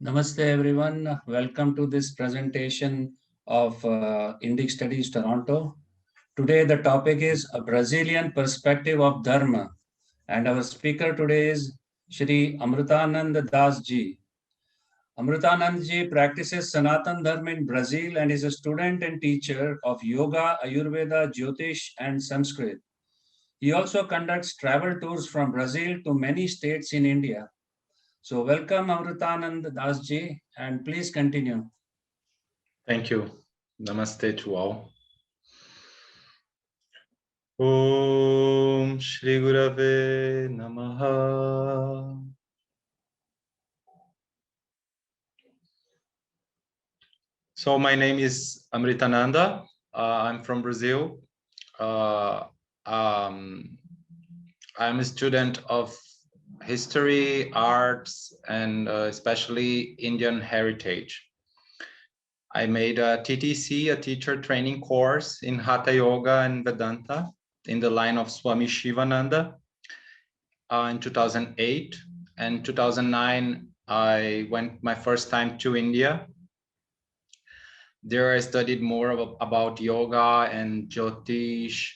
Namaste everyone. Welcome to this presentation of Indic Studies Toronto. Today the topic is a Brazilian perspective of Dharma, and our speaker today is Shri Amrtananda Das Ji. Amrtanand Ji practices Sanatana Dharma in Brazil and is a student and teacher of Yoga, Ayurveda, Jyotish and Samskritam. He also conducts travel tours from Brazil to many states in India. So welcome Amrtanand Das Ji, and please continue. Thank you. Namaste to all. Om Shri Gurave Namaha. So my name is Amrtananda. I'm from Brazil. I'm a student of history, arts, and especially Indian heritage. I made a TTC, a teacher training course in Hatha Yoga and Vedanta in the line of Swami Shivananda in 2008. And 2009, I went my first time to India. There I studied more about yoga and Jyotish.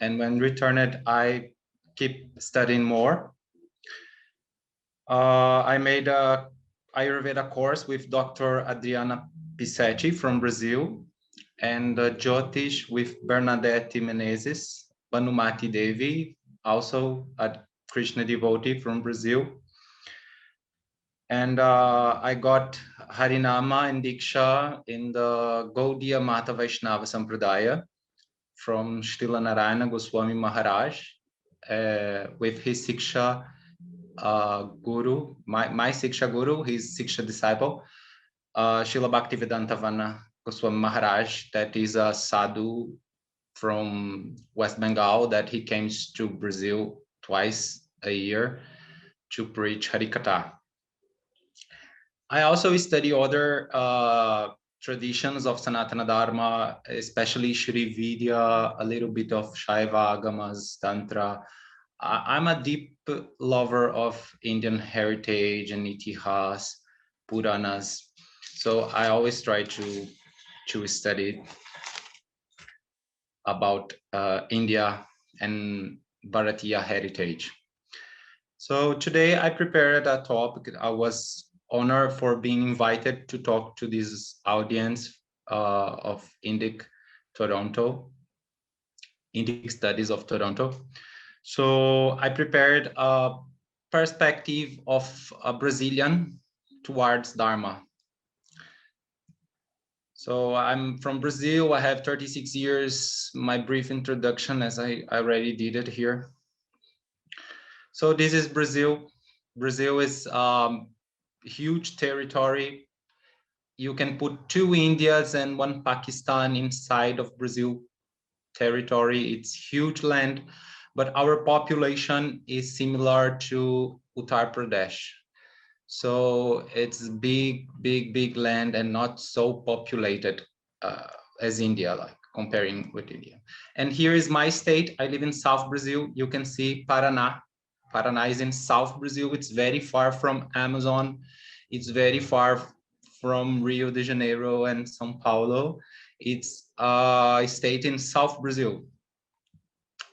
And when returned, I keep studying more. I made a Ayurveda course with Dr. Adriana Pissetti from Brazil, and Jyotish with Bernadette Menezes, Banumati Devi, also a Krishna devotee from Brazil. And I got Harinama and Diksha in the Gaudiya Mata Vaishnava Sampradaya from Srila Narayana Goswami Maharaj with his Siksha guru, my Siksha guru, his Siksha disciple, Srila Bhaktivedanta Vana Goswami Maharaj, that is a sadhu from West Bengal, that he comes to Brazil twice a year to preach Harikatha. I also study other traditions of Sanatana Dharma, especially Shri Vidya, a little bit of Shaiva, Agamas, Tantra. I'm a deep lover of Indian heritage and Itihas, Puranas. So I always try to study about India and Bharatiya heritage. So today I prepared a topic. I was honored for being invited to talk to this audience of Indic Toronto, Indic Studies of Toronto. So I prepared a perspective of a Brazilian towards Dharma. So I'm from Brazil. I have 36 years. My brief introduction, as I already did it here. So this is Brazil. Brazil is huge territory. You can put 2 Indias and 1 Pakistan inside of Brazil territory. It's huge land, but our population is similar to Uttar Pradesh. So it's big land and not so populated as India, like comparing with India. And here is my state. I live in South Brazil. You can see Paraná. Paraná is in South Brazil. It's very far from Amazon. It's very far from Rio de Janeiro and São Paulo. It's a state in South Brazil.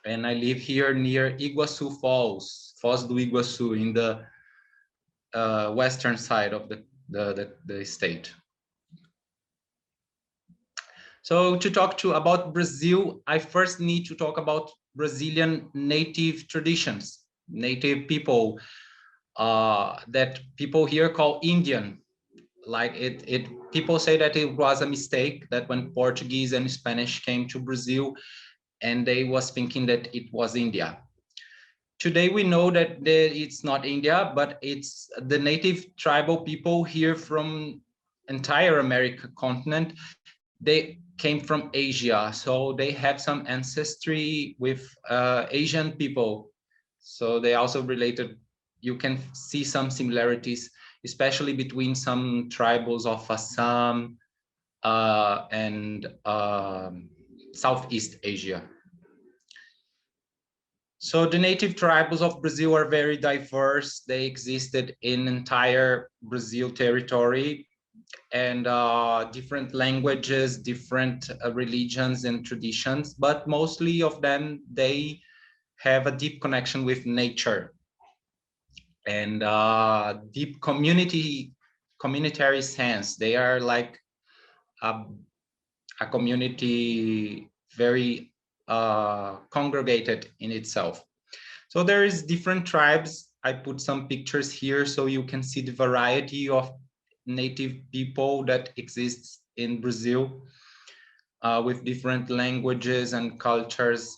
And I live here near Iguaçu Falls, Foz do Iguaçu, in the western side of the state. So to talk about Brazil, I first need to talk about Brazilian native traditions, native people that people here call Indian. Like people say that it was a mistake, that when Portuguese and Spanish came to Brazil, and they was thinking that it was India. Today we know that it's not India, but it's the native tribal people here from entire American continent. They came from Asia, so they have some ancestry with Asian people. So they also related. You can see some similarities, especially between some tribals of Assam and Southeast Asia. So the native tribes of Brazil are very diverse. They existed in entire Brazil territory, and different languages, different religions and traditions, but mostly of them, they have a deep connection with nature and deep communitary sense. They are like a community very congregated in itself. So there is different tribes. I put some pictures here so you can see the variety of native people that exists in Brazil with different languages and cultures.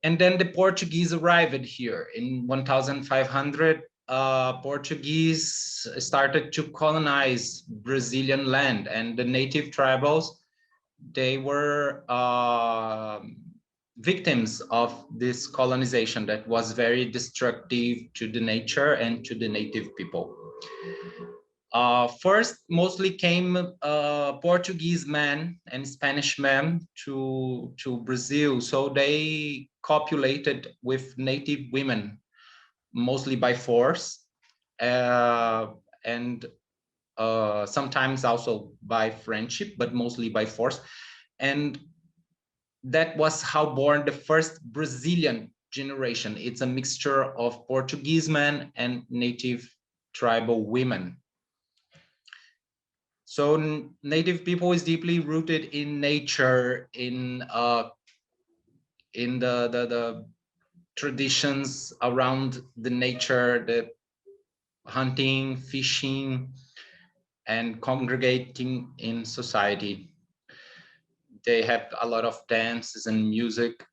And then the Portuguese arrived here in 1500. Portuguese started to colonize Brazilian land, and the native tribals, they were victims of this colonization that was very destructive to the nature and to the native people. First, mostly came Portuguese men and Spanish men to Brazil. So they copulated with native women, mostly by force, and sometimes also by friendship, but mostly by force. And that was how born the first Brazilian generation. It's a mixture of Portuguese men and native tribal women. So native people is deeply rooted in nature, in the traditions around the nature, the hunting, fishing, and congregating in society. They have a lot of dances and music,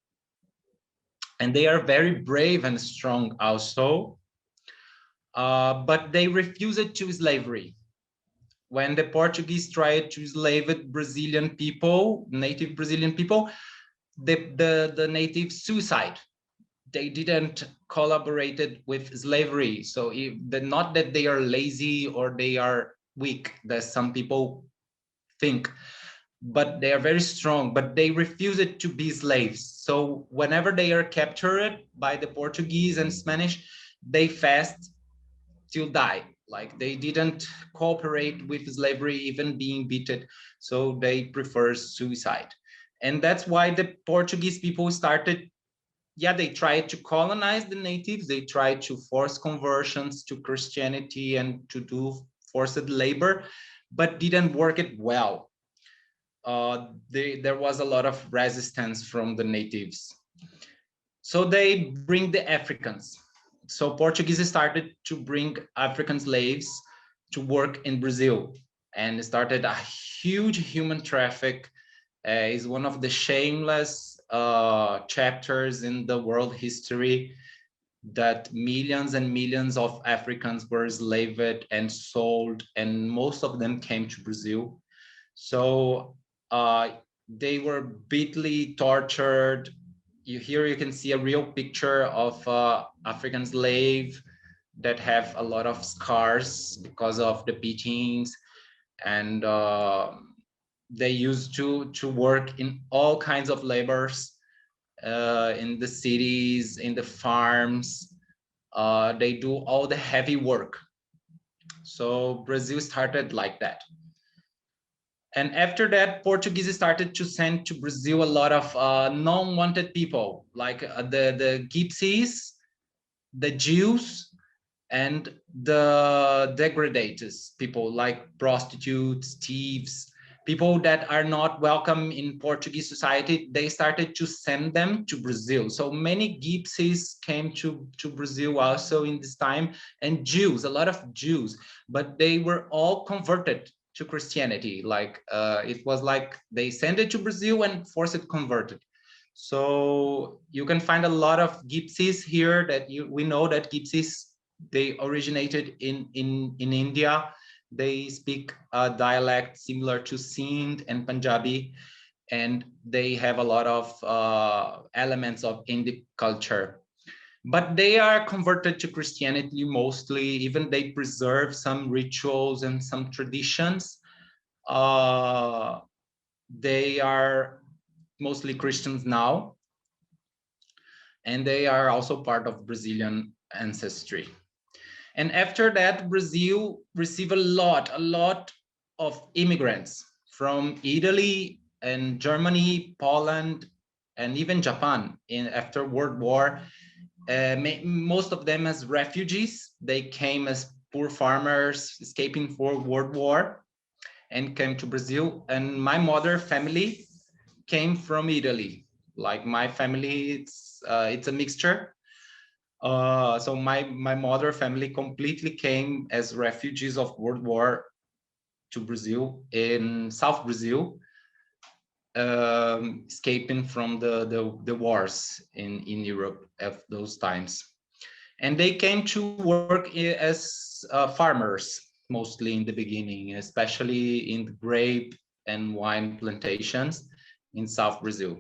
and they are very brave and strong also, but they refused to slavery. When the Portuguese tried to enslave Brazilian people, native Brazilian people, the native suicide. They didn't collaborated with slavery. So not that they are lazy or they are weak, that some people think, but they are very strong, but they refused to be slaves. So whenever they are captured by the Portuguese and Spanish, they fast till die. Like they didn't cooperate with slavery, even being beaten. So they prefer suicide. And that's why the Portuguese people started, they tried to colonize the natives. They tried to force conversions to Christianity and to do forced labor, but didn't work it well. There was a lot of resistance from the natives. So they bring the Africans. So Portuguese started to bring African slaves to work in Brazil and started a huge human traffic. Is one of the shameless chapters in the world history, that millions and millions of Africans were enslaved and sold, and most of them came to Brazil. So they were bitterly tortured. Here you can see a real picture of African slave that have a lot of scars because of the beatings, and they used to work in all kinds of labors in the cities, in the farms. They do all the heavy work. So Brazil started like that. And after that, Portuguese started to send to Brazil a lot of non-wanted people, like the gypsies, the Jews, and the degraders, people like prostitutes, thieves, people that are not welcome in Portuguese society. They started to send them to Brazil. So many gypsies came to Brazil also in this time, and Jews, a lot of Jews, but they were all converted to Christianity. Like it was like they sent it to Brazil and forced it converted. So you can find a lot of gypsies here that we know that gypsies, they originated in India. They speak a dialect similar to Sindh and Punjabi, and they have a lot of elements of Indic culture. But they are converted to Christianity mostly, even they preserve some rituals and some traditions. They are mostly Christians now. and they are also part of Brazilian ancestry. And after that, Brazil received a lot of immigrants from Italy and Germany, Poland, and even Japan after World War. Most of them as refugees. They came as poor farmers escaping for World War and came to Brazil. And my mother family came from Italy. Like my family, it's a mixture. So my mother family completely came as refugees of World War to Brazil in South Brazil, escaping from the wars in Europe at those times. And they came to work as farmers, mostly in the beginning, especially in the grape and wine plantations in South Brazil.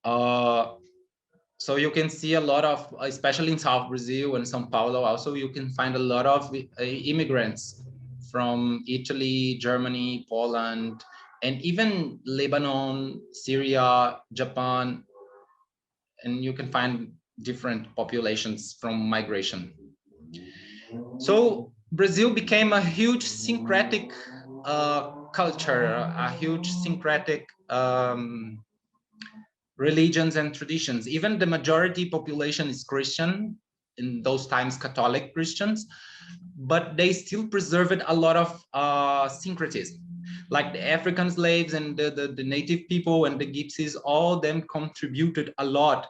So you can see a lot of, especially in South Brazil and São Paulo, also you can find a lot of immigrants from Italy, Germany, Poland, and even Lebanon, Syria, Japan, and you can find different populations from migration. So Brazil became a huge syncretic culture, a huge syncretic religions and traditions. Even the majority population is Christian, in those times Catholic Christians, but they still preserved a lot of syncretism. Like the African slaves and the native people and the gypsies, all of them contributed a lot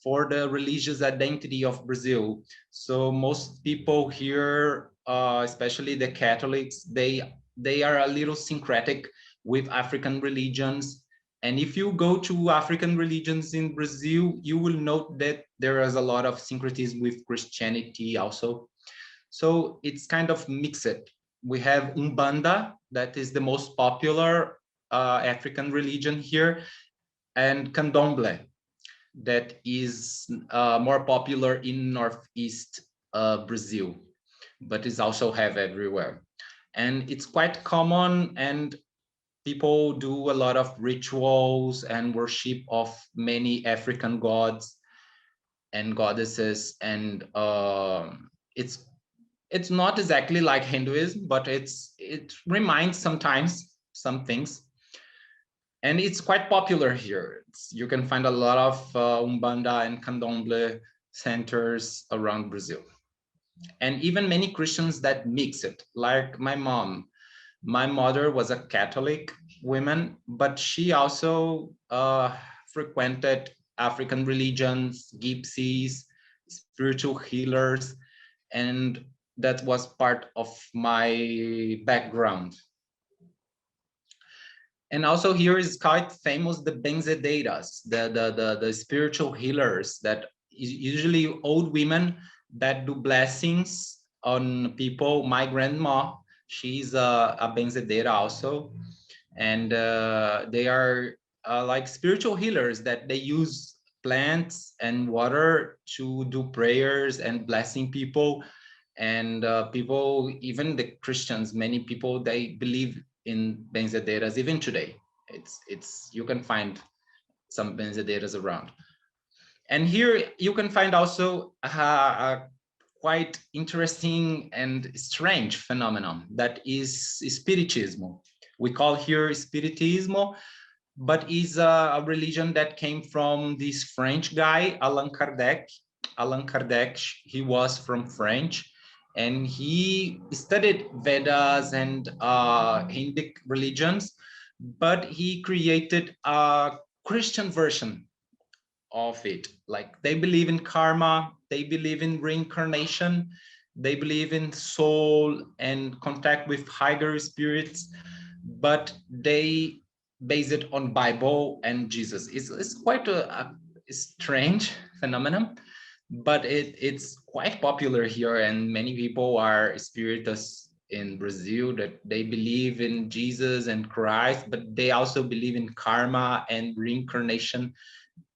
for the religious identity of Brazil. So most people here, especially the Catholics, they are a little syncretic with African religions. And if you go to African religions in Brazil, you will note that there is a lot of syncretism with Christianity also. So it's kind of mixed. We have Umbanda, that is the most popular African religion here, and Candomblé, that is more popular in Northeast Brazil, but is also have everywhere. And it's quite common, and people do a lot of rituals and worship of many African gods and goddesses. And it's not exactly like Hinduism, but it reminds sometimes some things. And it's quite popular here. You can find a lot of Umbanda and Candomblé centers around Brazil. And even many Christians that mix it, like my mom. My mother was a Catholic woman, but she also frequented African religions, gypsies, spiritual healers, and that was part of my background. And also here is quite famous the benzedeiras, the spiritual healers that is usually old women that do blessings on people. My grandma, she's a benzedeira also, and they are like spiritual healers that they use plants and water to do prayers and blessing people. And people, even the Christians, many people, they believe in benzedeiras even today. It's you can find some benzedeiras around. And here you can find also a quite interesting and strange phenomenon that is Spiritism. We call here Spiritism, but is a religion that came from this French guy, Allan Kardec. Allan Kardec, he was from French, and he studied Vedas and Hindic religions, but he created a Christian version of it. Like they believe in karma, they believe in reincarnation, they believe in soul and contact with higher spirits, but they base it on Bible and Jesus. It's quite a strange phenomenon, but it's quite popular here, and many people are spiritists in Brazil that they believe in Jesus and Christ, but they also believe in karma and reincarnation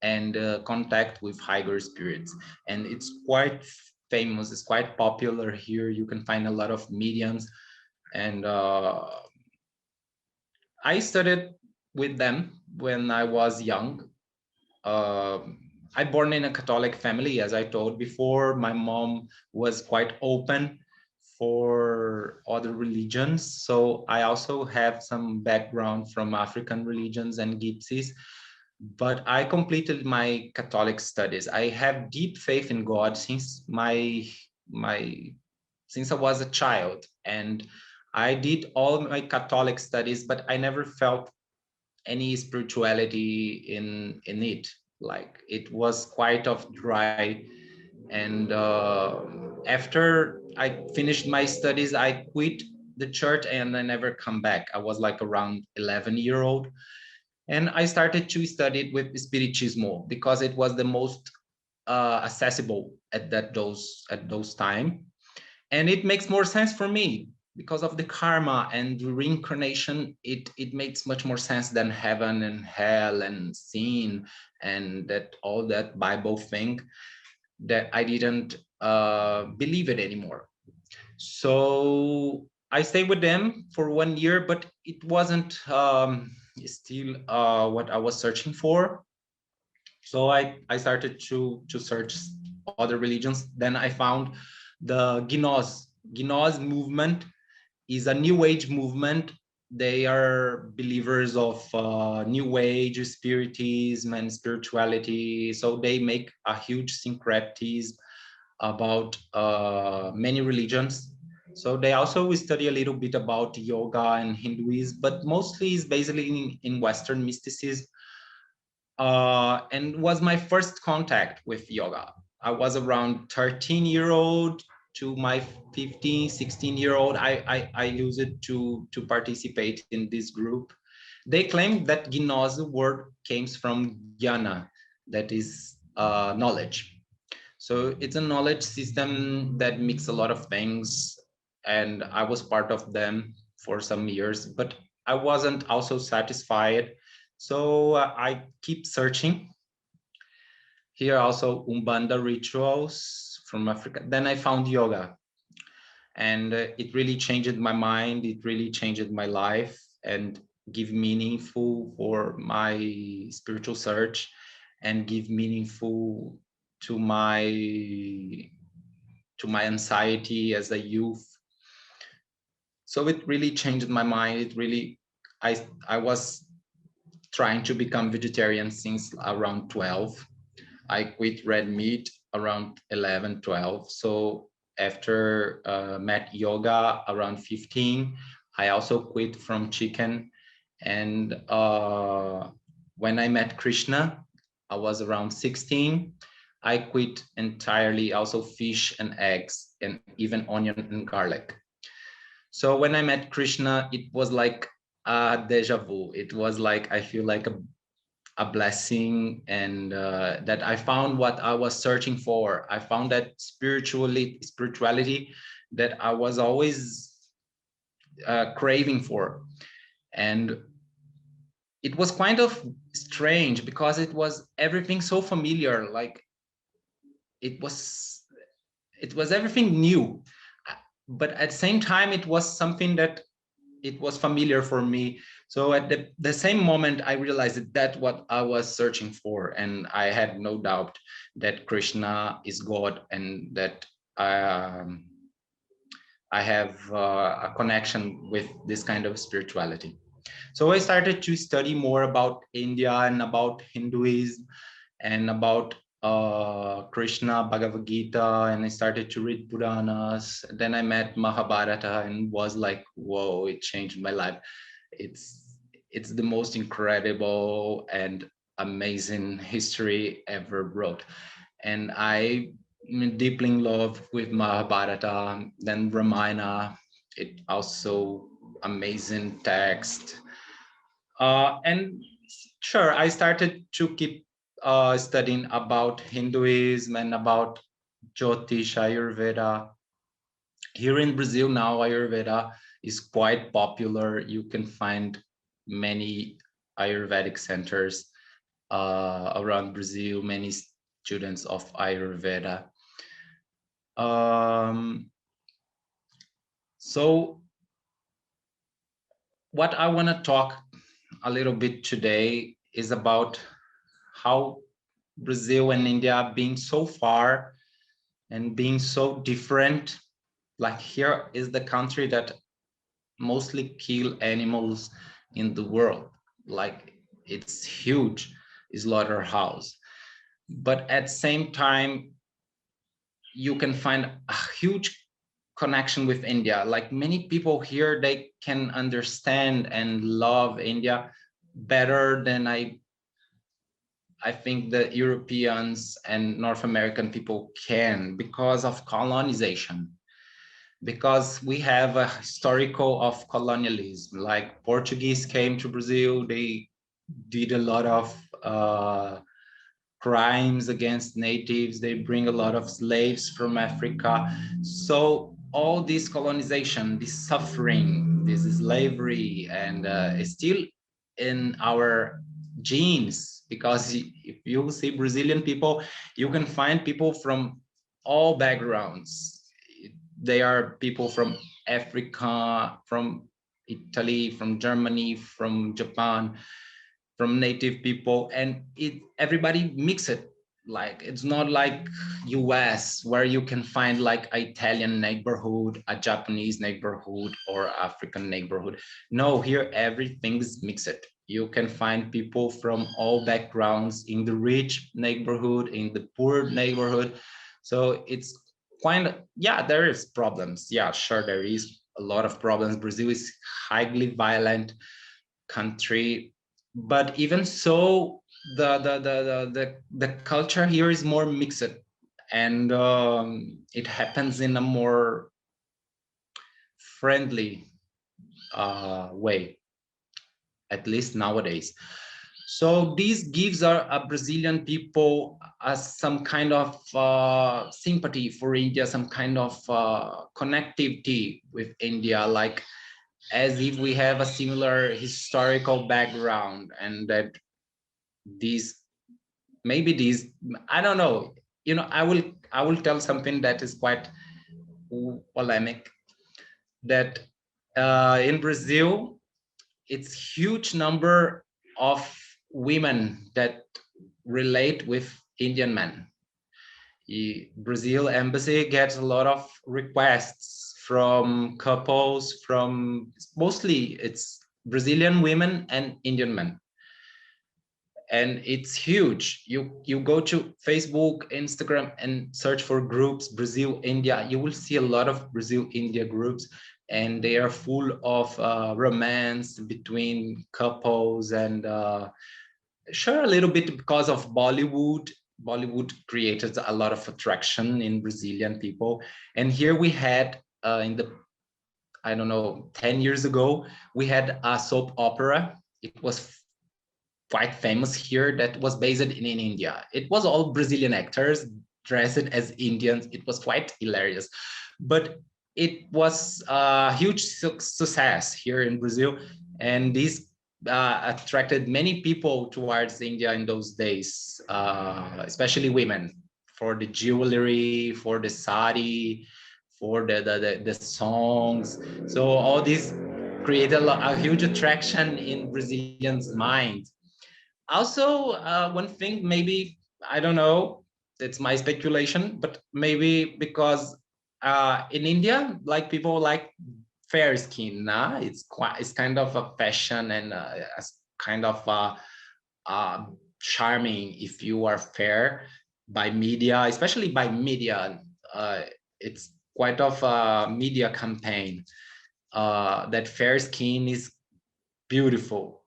and contact with higher spirits. And it's quite famous, it's quite popular here. You can find a lot of mediums, and I studied with them when I was young. I born in a Catholic family, as I told before. My mom was quite open for other religions. So I also have some background from African religions and gypsies, but I completed my Catholic studies. I have deep faith in God since my since I was a child, and I did all my Catholic studies, but I never felt any spirituality in it. Like, it was quite of dry. And after I finished my studies, I quit the church and I never come back. I was like around 11-year-old, and I started to study it with Spiritismo because it was the most accessible at those time, and it makes more sense for me because of the karma and the reincarnation. It makes much more sense than heaven and hell and sin and that all that Bible thing, that I didn't believe it anymore. So I stayed with them for 1 year, but it wasn't still what I was searching for. So I started to search other religions. Then I found the Gnos movement. Is a new age movement. They are believers of new age, spiritism and spirituality. So they make a huge syncretism about many religions. So they also study a little bit about yoga and Hinduism, but mostly is basically in Western mysticism. And was my first contact with yoga. I was around 13-year-old to my 15, 16-year-old. I used it to participate in this group. They claim that Gnos word came from jnana, that is knowledge. So it's a knowledge system that mix a lot of things, and I was part of them for some years, but I wasn't also satisfied. So I keep searching. Here also Umbanda rituals from Africa. Then I found yoga, and it really changed my mind. It really changed my life and give meaningful for my spiritual search, and give meaningful to my anxiety as a youth. So it really changed my mind. It really, I was trying to become vegetarian since around 12. I quit red meat around 11, 12. So after met yoga around 15, I also quit from chicken. And when I met Krishna, I was around 16. I quit entirely also fish and eggs and even onion and garlic. So when I met Krishna, it was like a deja vu. It was like, I feel like a blessing, and that I found what I was searching for. I found that spirituality that I was always craving for. And it was kind of strange because it was everything so familiar. Like, it was everything new, but at the same time it was something that it was familiar for me. So at the same moment, I realized that that's what I was searching for. And I had no doubt that Krishna is God, and that I have a connection with this kind of spirituality. So I started to study more about India and about Hinduism and about Krishna, Bhagavad Gita, and I started to read Puranas. Then I met Mahabharata and was like, whoa, it changed my life. It's the most incredible and amazing history ever wrote. And I'm deeply in love with Mahabharata. Then Ramayana, it also amazing text. And sure, I started to keep studying about Hinduism and about Jyotisha, Ayurveda. Here in Brazil now, Ayurveda is quite popular. You can find many Ayurvedic centers around Brazil, many students of Ayurveda. So what I want to talk a little bit today is about how Brazil and India being so far and being so different. Like here is the country that mostly kill animals in the world. Like it's huge, slaughterhouse. But at the same time, you can find a huge connection with India. Like many people here, they can understand and love India better than I think the Europeans and North American people can, because of colonization, because we have a historical of colonialism. Like Portuguese came to Brazil, they did a lot of crimes against natives, they bring a lot of slaves from Africa. So all this colonization, this suffering, this slavery, and is still in our genes, because if you see Brazilian people, you can find people from all backgrounds. They are people from Africa, from Italy, from Germany, from Japan, from native people, and everybody mix it. Like it's not like US where you can find like an Italian neighborhood, a Japanese neighborhood, or African neighborhood. No, here everything's mixed. You can find people from all backgrounds in the rich neighborhood, in the poor neighborhood. So it's kind of, yeah, there is problems. Yeah, sure, there is a lot of problems. Brazil is highly violent country, but even so, the culture here is more mixed, and it happens in a more friendly way, at least nowadays. So this gives a Brazilian people some kind of sympathy for India, some kind of connectivity with India, like as if we have a similar historical background, and that these maybe these, I don't know, you know, I will tell something that is quite polemic, that in Brazil it's huge number of women that relate with Indian men. Brazil embassy gets a lot of requests from couples, from mostly it's Brazilian women and Indian men, and it's huge. You go to Facebook, Instagram, and search for groups Brazil India, you will see a lot of Brazil India groups, and they are full of romance between couples, and sure, a little bit because of Bollywood created a lot of attraction in Brazilian people. And here we had in the, I don't know, 10 years ago, we had a soap opera. It was quite famous here, that was based in India. It was all Brazilian actors dressed as Indians. It was quite hilarious, but it was a huge success here in Brazil, and this attracted many people towards India in those days, especially women, for the jewelry, for the sari, for the songs. So all this created a huge attraction in Brazilians' mind. Also, one thing, maybe, I don't know, it's my speculation, but maybe because in India, like people like fair skin, nah? It's kind of a fashion, and kind of charming if you are fair by media, especially by media. It's quite of a media campaign that fair skin is beautiful.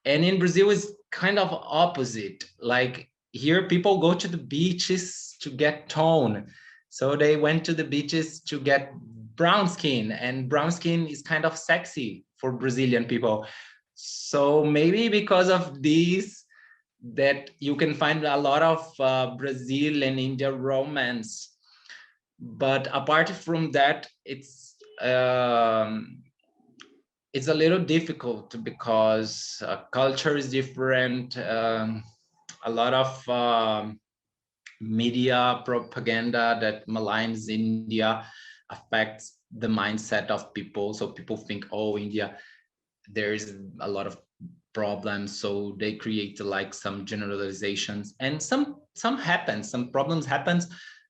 And in Brazil is kind of opposite. Like here people go to the beaches to get tone, so they went to the beaches to get brown skin, and brown skin is kind of sexy for Brazilian people. So maybe because of this, that you can find a lot of Brazil and India romance. But apart from that, it's a little difficult, because culture is different. A lot of media propaganda that maligns India affects the mindset of people. So people think, oh, India, there is a lot of problems, so they create like some generalizations, and some happens, some problems happens.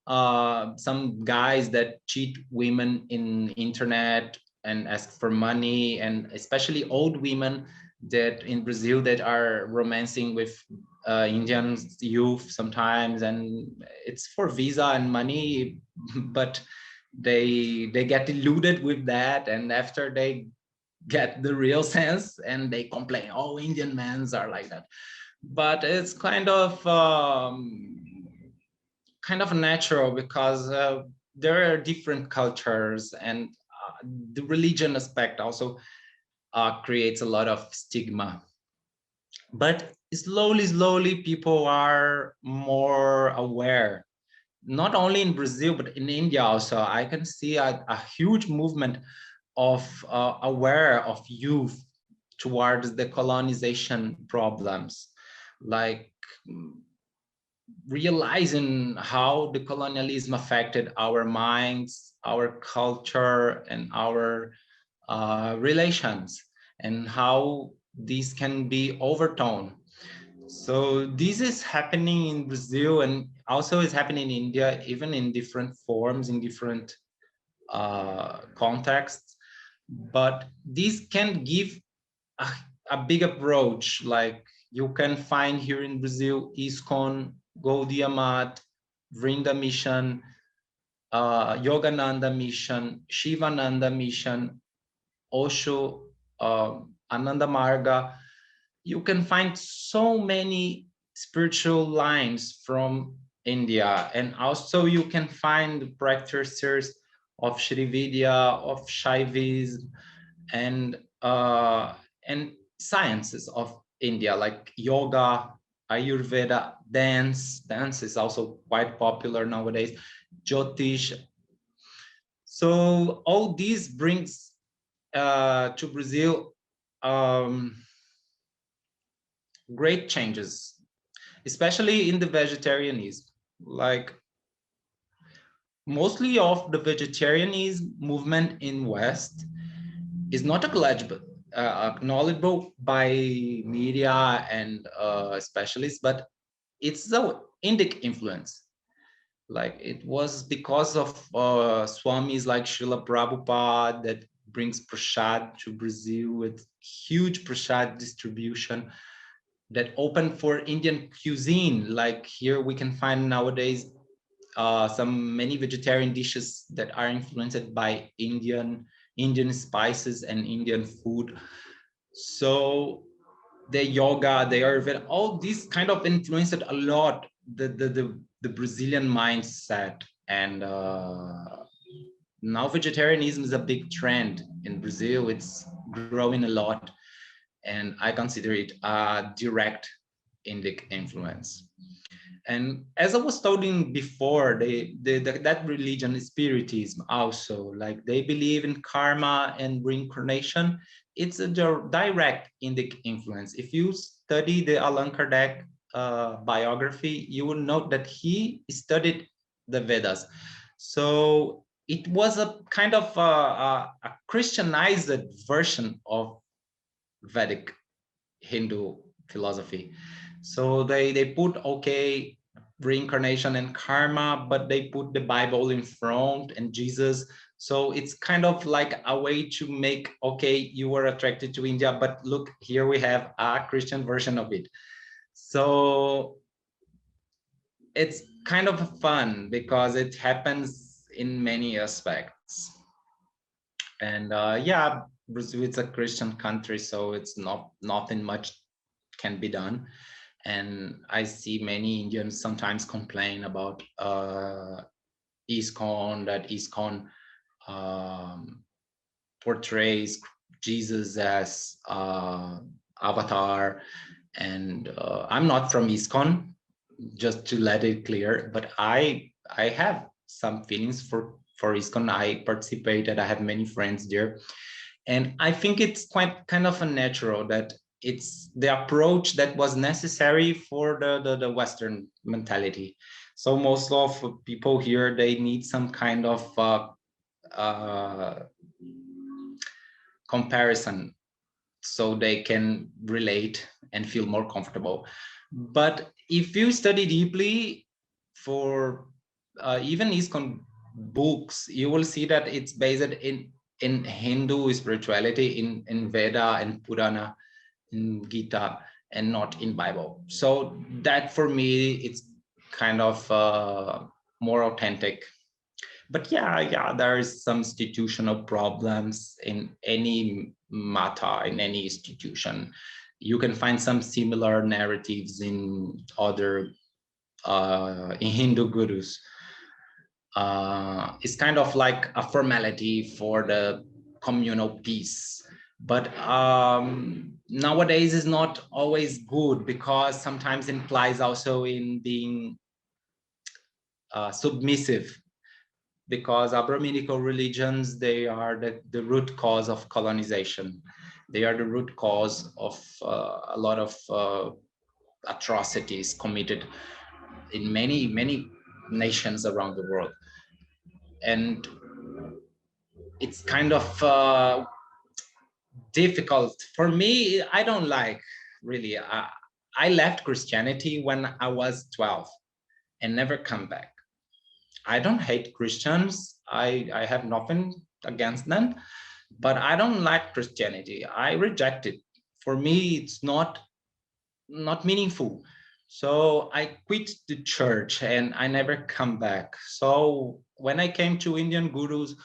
Some guys that cheat women in internet and ask for money, and especially old women that in Brazil that are romancing with Indian youth sometimes, and it's for visa and money, but they get deluded with that, and after they get the real sense and they complain, oh, Indian men are like that. But it's kind of natural, because there are different cultures, and the religion aspect also creates a lot of stigma. But slowly people are more aware, not only in Brazil but in India also. I can see a huge movement of aware of youth towards the colonization problems, like realizing how the colonialism affected our minds, our culture, and our relations, and how these can be overtone. So this is happening in Brazil, and also is happening in India, even in different forms, in different contexts. But this can give a, a big approach. Like you can find here in Brazil, ISKCON, Gaudiya Math, Vrinda Mission, Yogananda Mission, Shivananda Mission, Osho, Ananda Marga. You can find so many spiritual lines from India, and also you can find the practitioners of Shri Vidya, of Shaivism, and sciences of India, like yoga, Ayurveda, dance. Dance is also quite popular nowadays. Jyotisha. So all these brings to Brazil great changes, especially in the vegetarianism. Like mostly of the vegetarianism movement in West is not acknowledgeable by media and specialists, but it's the Indic influence. Like it was because of Swamis like Srila Prabhupada that brings prasad to Brazil with huge prasad distribution that opened for Indian cuisine. Like here we can find nowadays some many vegetarian dishes that are influenced by Indian spices and Indian food. So the yoga, the Ayurveda, all these kind of influenced a lot the Brazilian mindset. And now vegetarianism is a big trend in Brazil. It's growing a lot, and I consider it a direct Indic influence. And as I was telling before, that religion is Spiritism also. Like they believe in karma and reincarnation. It's a direct Indic influence. If you study the Allan Kardec biography, you will note that he studied the Vedas. So it was a kind of a Christianized version of Vedic Hindu philosophy. So they put, okay, reincarnation and karma, but they put the Bible in front and Jesus. So it's kind of like a way to make, okay, you were attracted to India, but look, here we have a Christian version of it. So it's kind of fun because it happens in many aspects. And yeah, Brazil is a Christian country, so it's nothing much can be done. And I see many Indians sometimes complain about ISKCON, that ISKCON portrays Jesus as avatar. And I'm not from ISKCON, just to let it clear, but I have some feelings for ISKCON. I participated, I have many friends there. And I think it's quite kind of a natural that it's the approach that was necessary for the Western mentality. So most of people here, they need some kind of comparison so they can relate and feel more comfortable. But if you study deeply for even ISKCON books, you will see that it's based in Hindu spirituality, in Veda and Purana, in Gita, and not in Bible. So that for me, it's kind of more authentic. But yeah, there is some institutional problems in any mata, in any institution. You can find some similar narratives in other in Hindu gurus. It's kind of like a formality for the communal peace. But nowadays is not always good, because sometimes implies also in being submissive, because Abrahamical religions, they are the root cause of colonization. They are the root cause of a lot of atrocities committed in many nations around the world. And it's kind of difficult for me. I don't like, really. I left Christianity when I was 12 and never come back. I don't hate Christians. I have nothing against them, but I don't like Christianity. I reject it. For me, it's not meaningful. So I quit the church and I never come back. So when I came to Indian gurus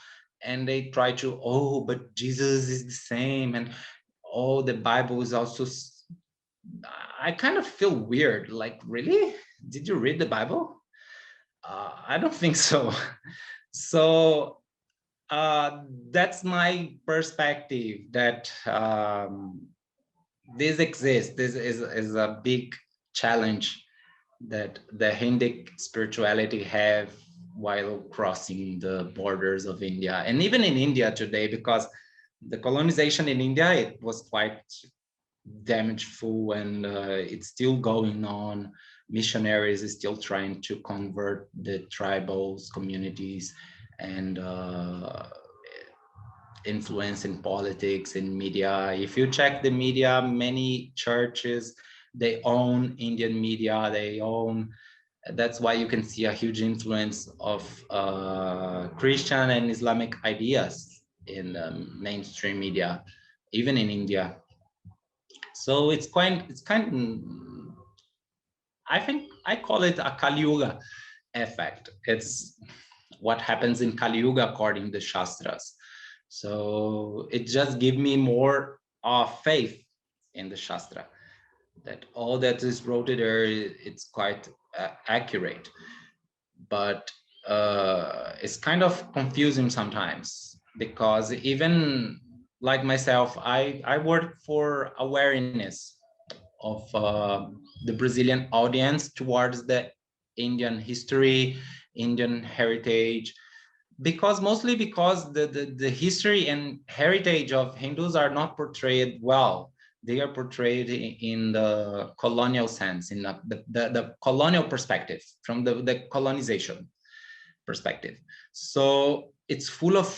and they try to, oh, but Jesus is the same, and oh, the Bible is also, I kind of feel weird. Like, really? Did you read the Bible? I don't think so. So that's my perspective, that this exists. This is a big challenge that the Hindic spirituality have while crossing the borders of India, and even in India today, because the colonization in India, it was quite damageful, and it's still going on. Missionaries is still trying to convert the tribals communities, and influence in politics, in media. If you check the media, many churches, they own Indian media, they own, that's why you can see a huge influence of Christian and Islamic ideas in mainstream media, even in India. So it's kind of, I think I call it a Kali Yuga effect. It's what happens in Kali Yuga according to Shastras. So it just gives me more faith in the Shastra, that all that is wrote there, it's quite accurate. But it's kind of confusing sometimes, because even like myself, I work for awareness of the Brazilian audience towards the Indian history, Indian heritage, because mostly because the history and heritage of Hindus are not portrayed well. They are portrayed in the colonial sense, in the colonial perspective, from the colonization perspective. So it's full of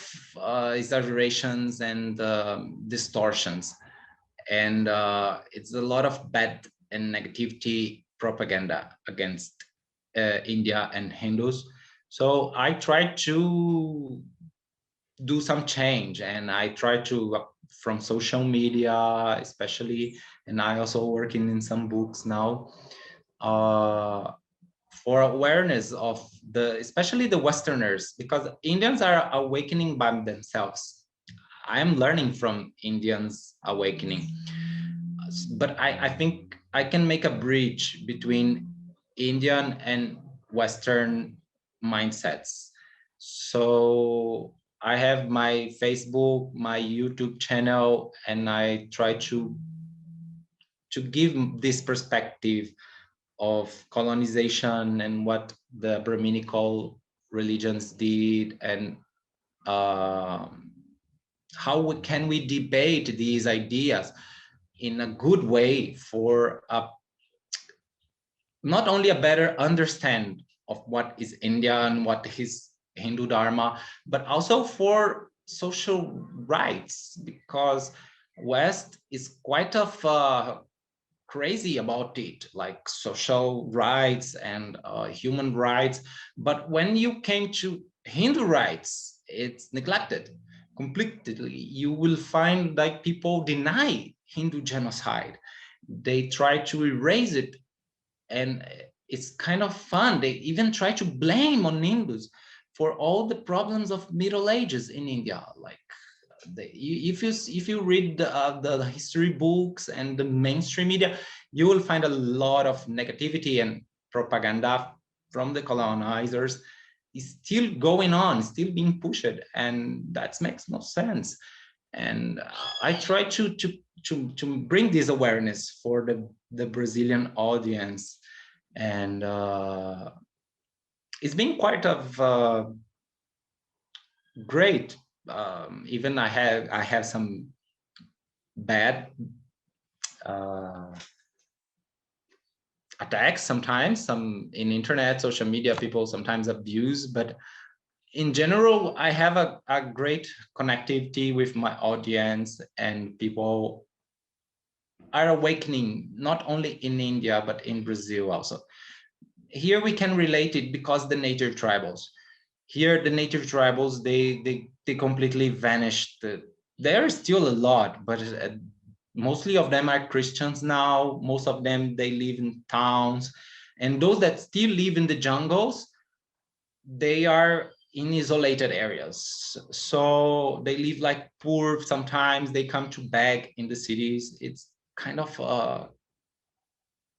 exaggerations and distortions, and it's a lot of bad and negativity propaganda against India and Hindus. So I try to do some change, and I try to from social media especially, and I also working in some books now for awareness of especially the Westerners, because Indians are awakening by themselves. I am learning from Indians awakening, but I think I can make a bridge between Indian and Western mindsets. So I have my Facebook, my YouTube channel, and I try to give this perspective of colonization and what the Brahminical religions did, and how can we debate these ideas in a good way for not only a better understand of what is India and what is Hindu Dharma, but also for social rights, because West is quite of crazy about it, like social rights and human rights. But when you came to Hindu rights, it's neglected completely. You will find like people deny Hindu genocide. They try to erase it, and it's kind of fun. They even try to blame on Hindus for all the problems of Middle Ages in India. Like if you read the history books and the mainstream media, you will find a lot of negativity and propaganda from the colonizers is still going on, still being pushed, and that makes no sense. And I try to bring this awareness for the Brazilian audience, and it's been quite of great. Even I have some bad attacks sometimes, some in internet, social media, people sometimes abuse, but in general, I have a great connectivity with my audience, and people are awakening, not only in India, but in Brazil also. Here we can relate it because the native tribals. Here, the native tribals, they completely vanished. There are still a lot, but mostly of them are Christians now. Most of them, they live in towns. And those that still live in the jungles, they are in isolated areas. So they live like poor. Sometimes they come to beg in the cities. It's kind of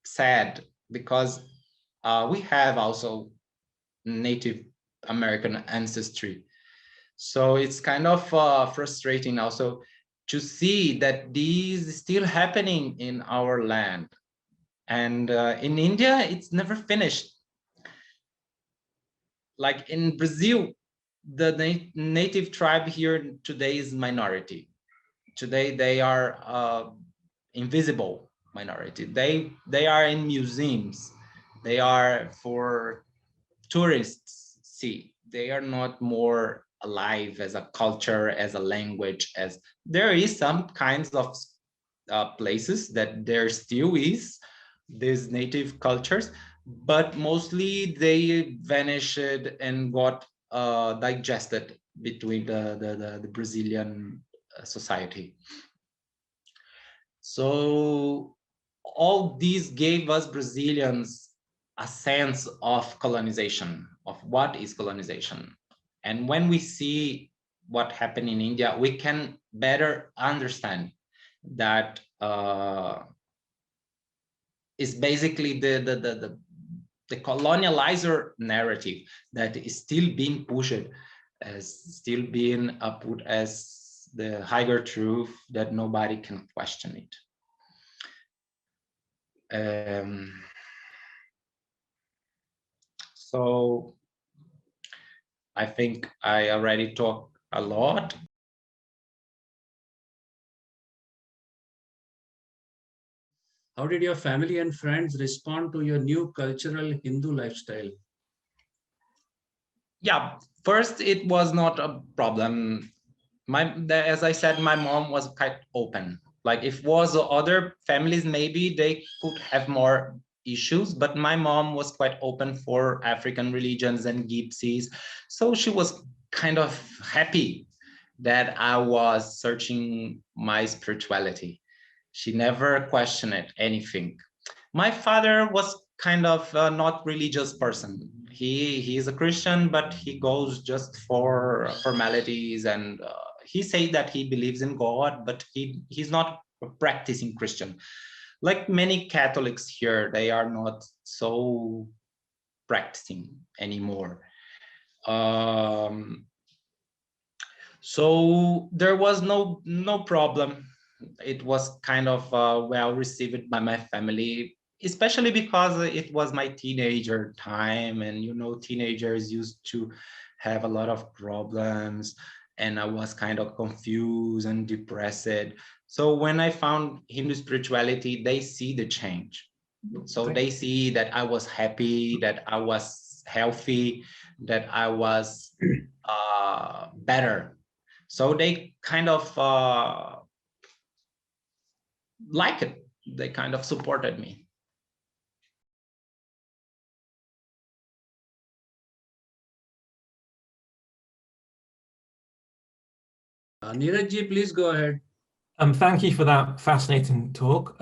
sad because we have also Native American ancestry. So it's kind of frustrating also to see that this is still happening in our land. And in India, it's never finished. Like in Brazil, the native tribe here today is minority. Today they are invisible minority. They are in museums. They are for tourists see. They are not more alive as a culture, as a language. As there is some kinds of places that there still is these native cultures, but mostly they vanished and got digested between the Brazilian society. So all these gave us Brazilians a sense of colonization, of what is colonization. And when we see what happened in India, we can better understand that is basically the colonializer narrative that is still being pushed, as still being put as the higher truth that nobody can question it. So I think I already talked a lot. How did your family and friends respond to your new cultural Hindu lifestyle? Yeah, first it was not a problem. As I said, my mom was quite open. Like if was other families, maybe they could have more issues, but my mom was quite open for African religions and gypsies. So she was kind of happy that I was searching my spirituality. She never questioned anything. My father was kind of not religious person. He is a Christian, but he goes just for formalities, and he says that he believes in God, but he's not a practicing Christian. Like many Catholics here, they are not so practicing anymore. So there was no problem. It was kind of well received by my family, especially because it was my teenager time, and you know, teenagers used to have a lot of problems, and I was kind of confused and depressed. So when I found Hindu spirituality, they see the change. So they see that I was happy, that I was healthy, that I was better. So they kind of like it. They kind of supported me. Neeraj ji, please go ahead. Thank you for that fascinating talk.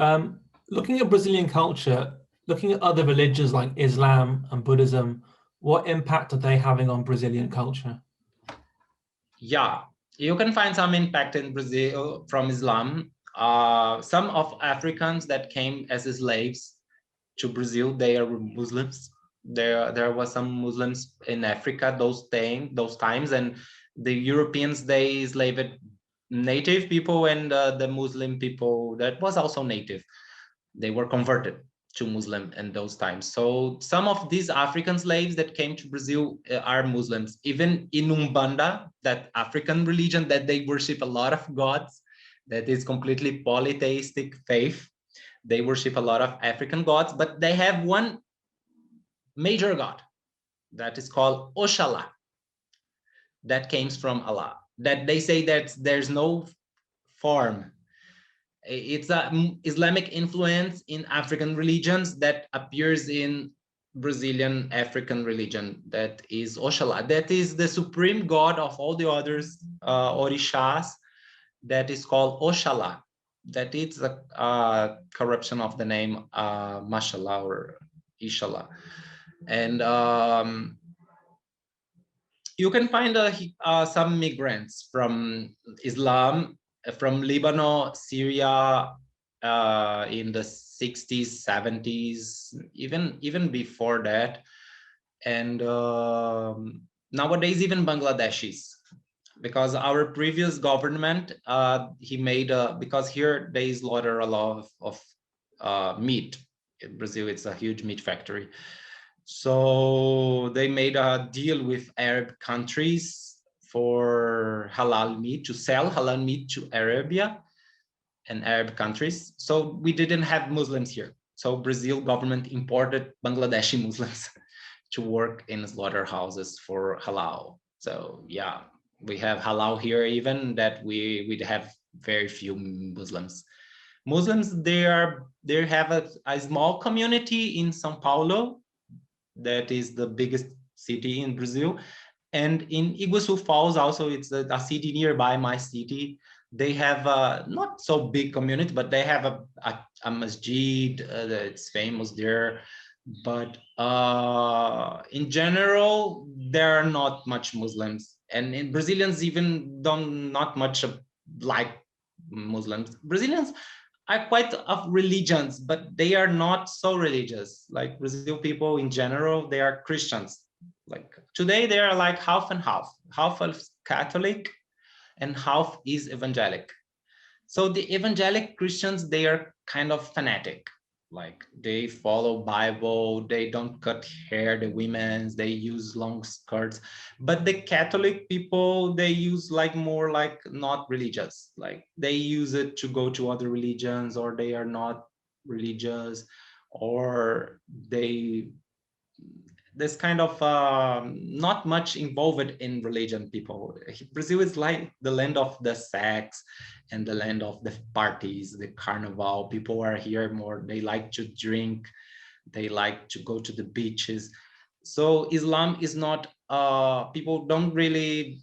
Looking at Brazilian culture, looking at other religions like Islam and Buddhism, what impact are they having on Brazilian culture? Yeah, you can find some impact in Brazil from Islam. Some of Africans that came as slaves to Brazil, they are Muslims. There was some Muslims in Africa those times, and the Europeans, they enslaved native people, and the Muslim people that was also native, they were converted to Muslim in those times. So some of these African slaves that came to Brazil are Muslims. Even in Umbanda, that African religion that they worship a lot of gods, that is completely polytheistic faith. They worship a lot of African gods, but they have one major god that is called Oshala, that comes from Allah. That they say that there's no form. It's a Islamic influence in African religions that appears in Brazilian African religion. That is Oshala. That is the supreme god of all the others orishas. That is called Oshala. That is a corruption of the name Mashallah or Ishallah. And you can find some migrants from Islam, from Lebanon, Syria, in the 60s, 70s, even before that. And nowadays, even Bangladeshis, because our previous government, he made, because here they slaughter a lot of meat. In Brazil, it's a huge meat factory. So they made a deal with Arab countries for halal meat, to sell halal meat to Arabia and Arab countries. So we didn't have Muslims here. So Brazil government imported Bangladeshi Muslims to work in slaughterhouses for halal. So yeah, we have halal here, even that we have very few Muslims. Muslims, they have a small community in São Paulo. That is the biggest city in Brazil. And in Iguaçu Falls also, it's a city nearby my city. They have a not so big community, but they have a masjid that's famous there. But in general, there are not much Muslims. And in Brazilians even don't not much like Muslims. Brazilians are quite of religions, but they are not so religious. Like Brazil people in general, they are Christians. Like today, they are like half and half. Half is Catholic and half is evangelic. So the evangelic Christians, they are kind of fanatic. Like they follow Bible, they don't cut hair, the women's, they use long skirts. But the Catholic people, they use like more like not religious. Like they use it to go to other religions, or they are not religious, or this kind of not much involved in religion people. Brazil is like the land of the sex and the land of the parties, the carnival. People are here more, they like to drink, they like to go to the beaches. So Islam is not, people don't really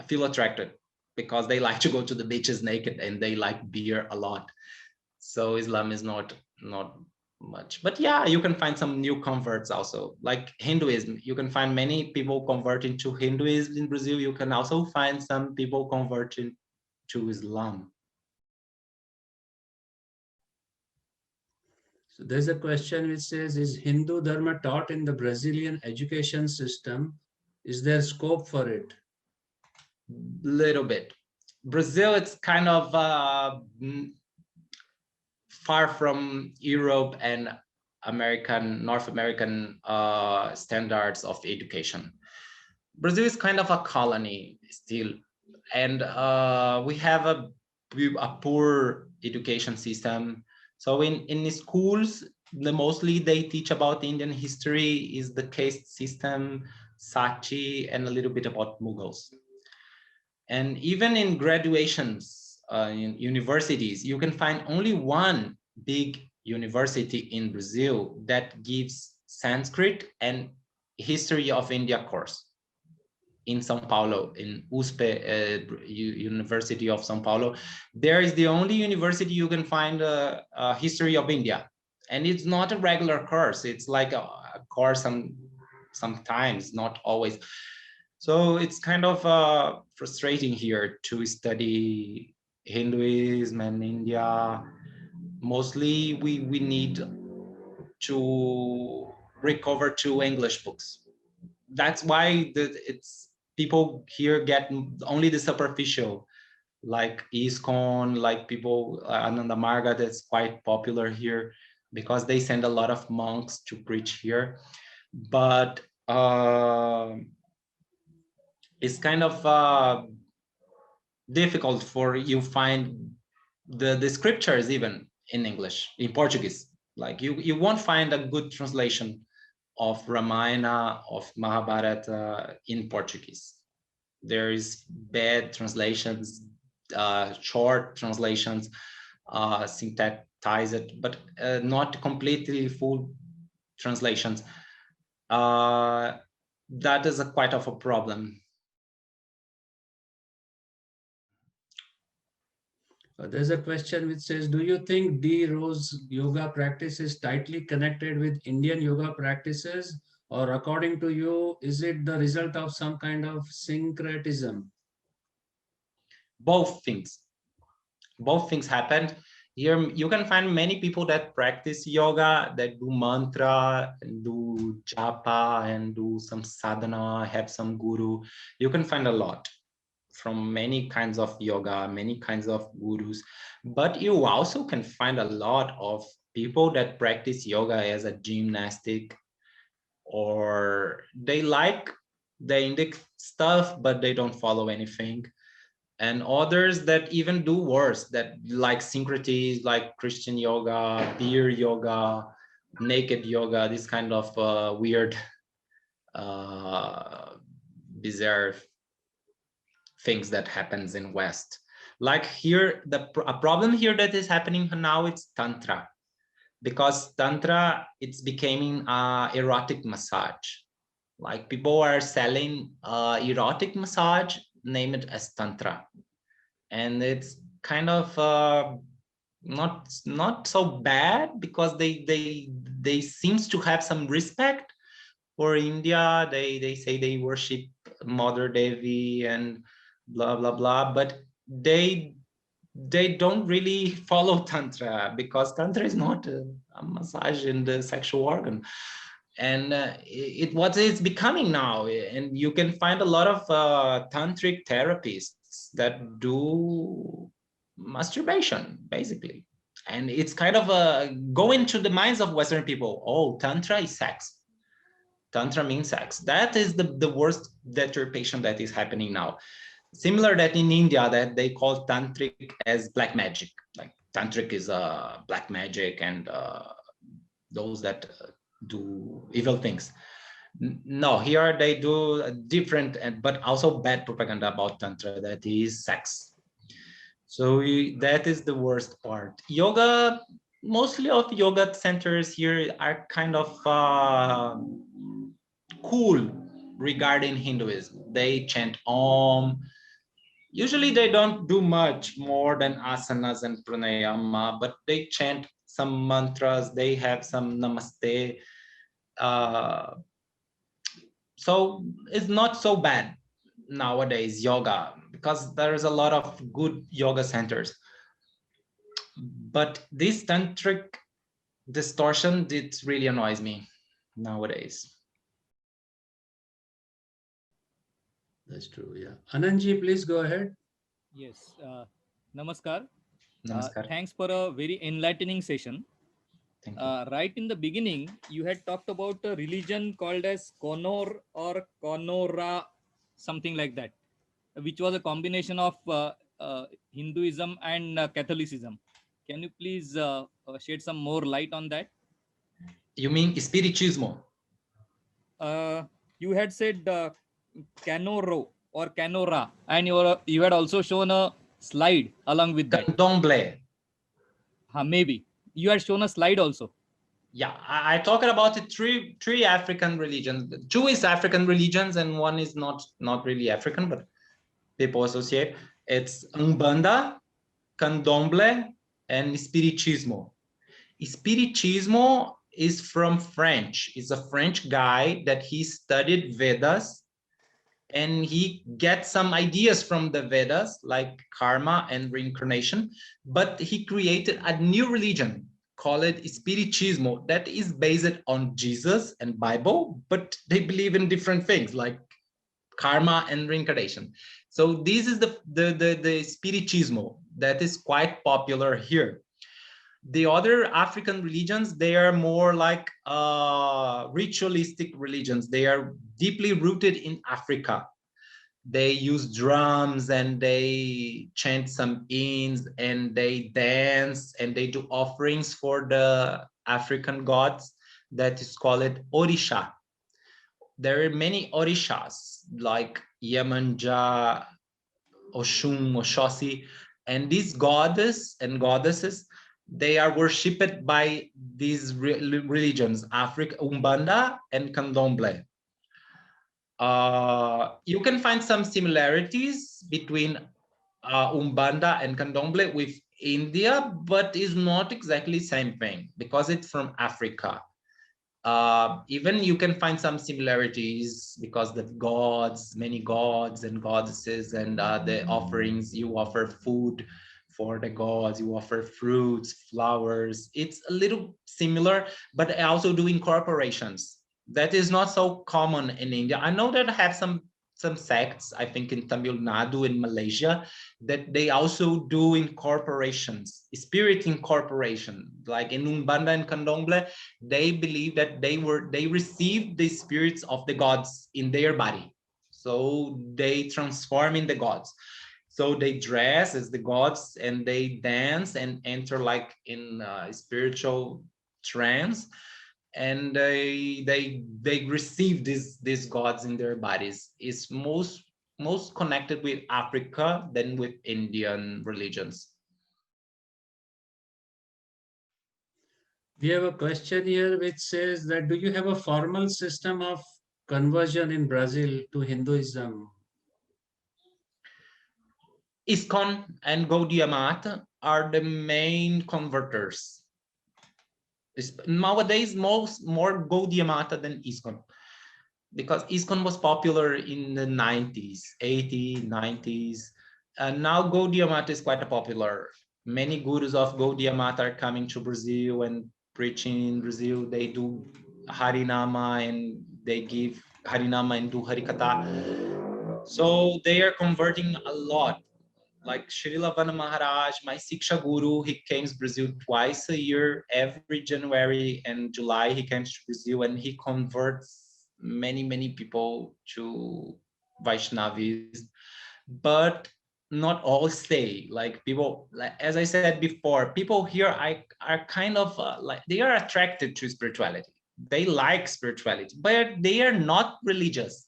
feel attracted because they like to go to the beaches naked and they like beer a lot. So Islam is not much, but yeah, you can find some new converts also, like Hinduism. You can find many people converting to Hinduism in Brazil. You can also find some people converting to Islam. So there's a question which says, is Hindu Dharma taught in the Brazilian education system? Is there scope for it? Little bit. Brazil, it's kind of far from Europe and North American standards of education. Brazil is kind of a colony still, and we have a poor education system. So in schools, mostly they teach about Indian history, is the caste system, Sati, and a little bit about Mughals. And even in graduations, universities, you can find only one big university in Brazil that gives Sanskrit and history of India course in São Paulo, in USP, University of São Paulo. There is the only university you can find a history of India. And it's not a regular course. It's like a course sometimes, not always. So it's kind of frustrating here to study Hinduism and India. Mostly we need to recover to English books. That's why it's people here get only the superficial, like ISKCON, like people, Ananda Marga, that's quite popular here because they send a lot of monks to preach here. But it's kind of difficult for you find the scriptures even in English, in Portuguese. Like you won't find a good translation of Ramayana, of Mahabharata in Portuguese. There is bad translations, short translations, synthetized, but not completely full translations. That is quite of a problem. There's a question which says, do you think D. Rose yoga practice is tightly connected with Indian yoga practices? Or according to you, is it the result of some kind of syncretism? Both things happened. Here you can find many people that practice yoga, that do mantra, and do japa, and do some sadhana, have some guru. You can find a lot from many kinds of yoga, many kinds of gurus. But you also can find a lot of people that practice yoga as a gymnastic, or they like the Indic stuff, but they don't follow anything. And others that even do worse, that like syncreties, like Christian yoga, beer yoga, naked yoga, this kind of weird, bizarre things that happens in West. Like here, a problem here that is happening now, it's Tantra. Because Tantra, it's becoming erotic massage. Like people are selling erotic massage, name it as Tantra. And it's kind of not so bad because they seems to have some respect for India. They say they worship Mother Devi and blah blah blah, but they don't really follow Tantra, because Tantra is not a massage in the sexual organ. And what it's becoming now, and you can find a lot of tantric therapists that do masturbation basically, and it's kind of go into the minds of Western people. Oh, Tantra is sex. Tantra means sex. That is the worst determination that is happening now. Similar that in India, that they call tantric as black magic. Like tantric is black magic, and those that do evil things. No, here they do different, but also bad propaganda about Tantra, that is sex. So that is the worst part. Yoga, mostly of yoga centers here are kind of cool regarding Hinduism. They chant Om. Usually they don't do much more than asanas and pranayama, but they chant some mantras. They have some namaste. So it's not so bad nowadays, yoga, because there is a lot of good yoga centers. But this tantric distortion, it really annoys me nowadays. That's true, yeah. Anandji, please go ahead. Yes, Namaskar. Namaskar. Thanks for a very enlightening session. Thank you. Right in the beginning, you had talked about a religion called as Konor or Konora, something like that, which was a combination of Hinduism and Catholicism. Can you please shed some more light on that? You mean Spiritismo? You had said Canoro or Canora, and you had also shown a slide along with that. Candomblé. Maybe you had shown a slide also. Yeah, I talked about it, three African religions. Two is African religions, and one is not really African, but people associate. It's Umbanda, Candomblé, and Spiritismo. Spiritismo is from French. It's a French guy that he studied Vedas, and he gets some ideas from the Vedas, like karma and reincarnation, but he created a new religion called Spiritismo that is based on Jesus and Bible, but they believe in different things like karma and reincarnation. So this is the Spiritismo that is quite popular here. The other African religions, they are more like ritualistic religions. They are deeply rooted in Africa. They use drums and they chant some hymns and they dance and they do offerings for the African gods. That is called Orisha. There are many Orishas like Yemanja, Oshun, Oshosi, and these goddess and goddesses, they are worshipped by these religions, Africa, Umbanda and Candomblé. You can find some similarities between Umbanda and Candomblé with India, but is not exactly the same thing because it's from Africa. Even you can find some similarities because the gods, many gods and goddesses, and the offerings, you offer food for the gods, you offer fruits, flowers. It's a little similar, but I also do incorporations. That is not so common in India. I know that I have some sects, I think in Tamil Nadu in Malaysia, that they also do incorporations, spirit incorporation. Like in Umbanda and Candomblé, they believe that they received the spirits of the gods in their body. So they transform in the gods. So they dress as the gods and they dance and enter like in spiritual trance, and they receive these gods in their bodies. It's most connected with Africa than with Indian religions. We have a question here which says that, do you have a formal system of conversion in Brazil to Hinduism? ISKCON and Gaudiya Mata are the main converters. Nowadays, more Gaudiya Mata than ISKCON, because ISKCON was popular in the 90s, 80s, 90s. And now Gaudiya Mata is quite popular. Many gurus of Gaudiya Mata are coming to Brazil and preaching in Brazil. They do Harinama and they give Harinama and do Harikatha. So they are converting a lot. Like Srila Vana Maharaj, my Siksha Guru, he came to Brazil twice a year. Every January and July, he comes to Brazil and he converts many people to Vaishnavism. But not all stay. Like people, like, as I said before, people here are kind of like, they are attracted to spirituality. They like spirituality, but they are not religious.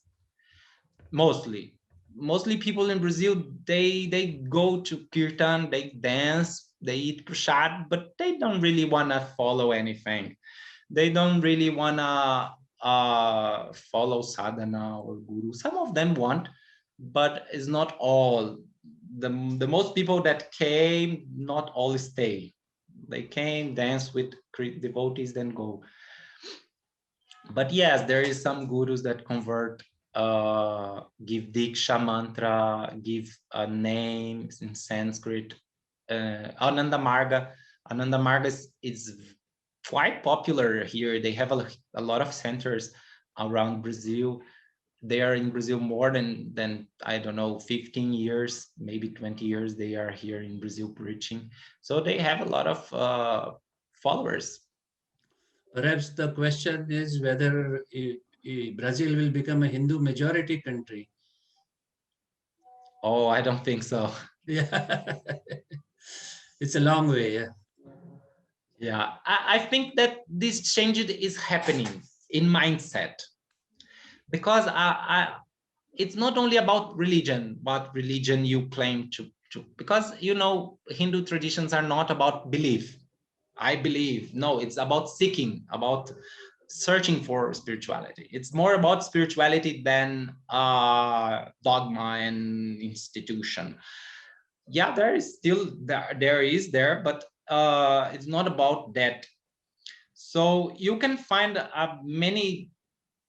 Mostly people in Brazil, they go to kirtan, they dance, they eat prasad, but they don't really want to follow anything. They don't really want to follow sadhana or guru. Some of them want, but it's not all. The most people that came, not all stay. They came, dance with devotees, then go. But yes, there is some gurus that convert, give diksha mantra, give a name in Sanskrit. Ananda Marga is quite popular here. They have a lot of centers around Brazil. They are in Brazil more than I don't know, 15 years, maybe 20 years. They are here in Brazil preaching. So they have a lot of followers. Perhaps the question is whether Brazil will become a Hindu majority country. Oh, I don't think so. Yeah, it's a long way. Yeah. Yeah, I think that this change is happening in mindset, because it's not only about religion, what religion you claim because, you know, Hindu traditions are not about belief. I believe. No, it's about seeking, about searching for spirituality. It's more about spirituality than dogma and institution. Yeah, there is still there, but it's not about that. So you can find many,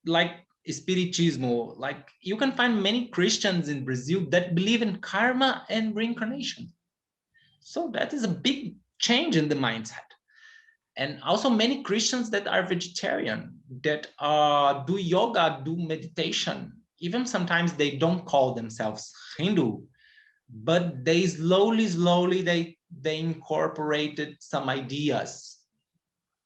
like Spiritism, like you can find many Christians in Brazil that believe in karma and reincarnation. So that is a big change in the mindset. And also many Christians that are vegetarian, that do yoga, do meditation. Even sometimes they don't call themselves Hindu, but they slowly they incorporated some ideas.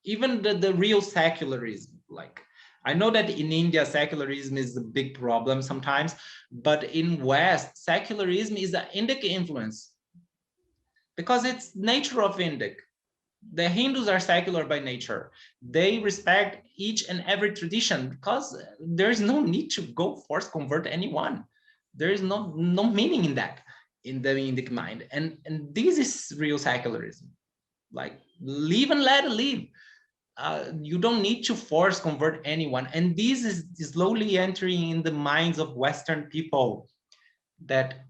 Even the real secularism, like, I know that in India secularism is a big problem sometimes, but in West secularism is an Indic influence, because it's nature of Indic. The Hindus are secular by nature. They respect each and every tradition, because there is no need to go force convert anyone. There is no meaning in that, in the Indic mind. And this is real secularism. Like, live and let live. You don't need to force convert anyone. And this is slowly entering in the minds of Western people, that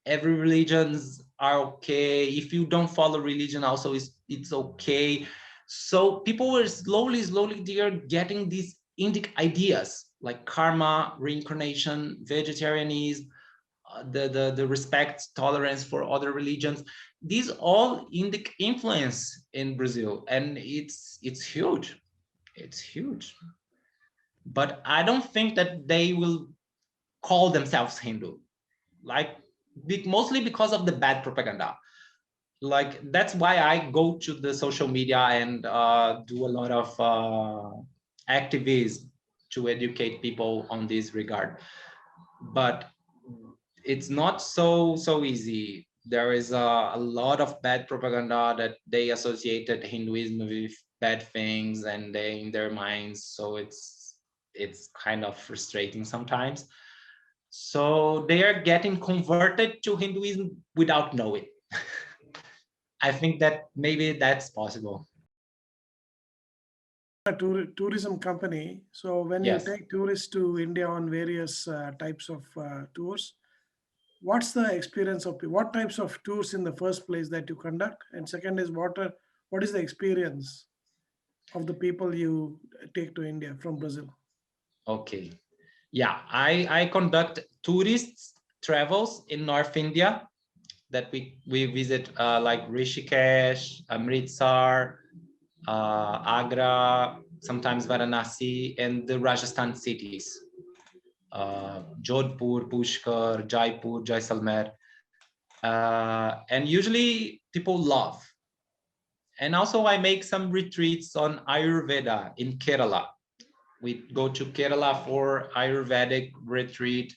every religions are okay. If you don't follow religion also, it's okay. So people were slowly they are getting these Indic ideas like karma, reincarnation, vegetarianism, the respect, tolerance for other religions. These all Indic influence in Brazil, and it's huge. It's huge. But I don't think that they will call themselves Hindu, like, mostly because of the bad propaganda. Like, that's why I go to the social media and do a lot of activism to educate people on this regard. But it's not so easy. There is a lot of bad propaganda that they associated Hinduism with bad things, and they in their minds. So it's kind of frustrating sometimes. So they are getting converted to Hinduism without knowing. I think that maybe that's possible. A tourism company. So when Yes. you take tourists to India on various types of tours, what's the experience of what types of tours in the first place that you conduct? And second is what is the experience of the people you take to India from Brazil? Okay. Yeah, I conduct tourist travels in North India, that we visit like Rishikesh, Amritsar, Agra, sometimes Varanasi, and the Rajasthan cities, Jodhpur, Pushkar, Jaipur, Jaisalmer, and usually people love. And also I make some retreats on Ayurveda in Kerala. We go to Kerala for Ayurvedic retreat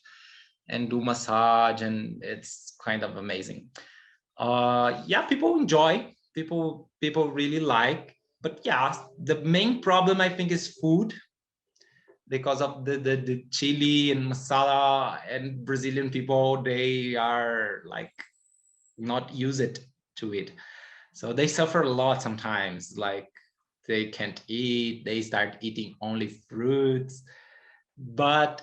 and do massage, and it's kind of amazing. Yeah, people enjoy, people really like. But yeah, the main problem I think is food, because of the chili and masala, and Brazilian people, they are like not used to it, so they suffer a lot sometimes. Like, they can't eat, they start eating only fruits. But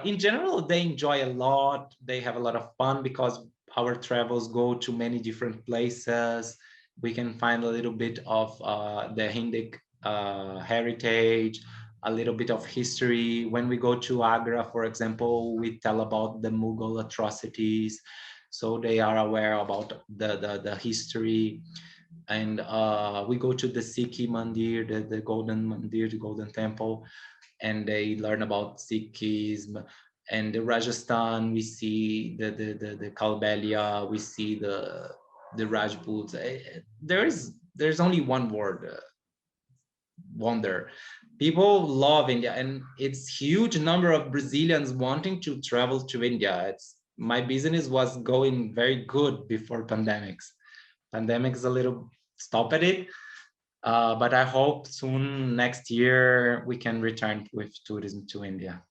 in general, they enjoy a lot. They have a lot of fun, because our travels go to many different places. We can find a little bit of the Hindic heritage, a little bit of history. When we go to Agra, for example, we tell about the Mughal atrocities, so they are aware about the history. And we go to the Sikhi Mandir, the Golden Mandir, the Golden Temple, and they learn about Sikhism. And the Rajasthan, we see the Kalbelia, we see the Rajputs. There's only one word, wonder. People love India, and it's huge number of Brazilians wanting to travel to India. My business was going very good before pandemics. Pandemics a little stop at it. But I hope soon next year we can return with tourism to India.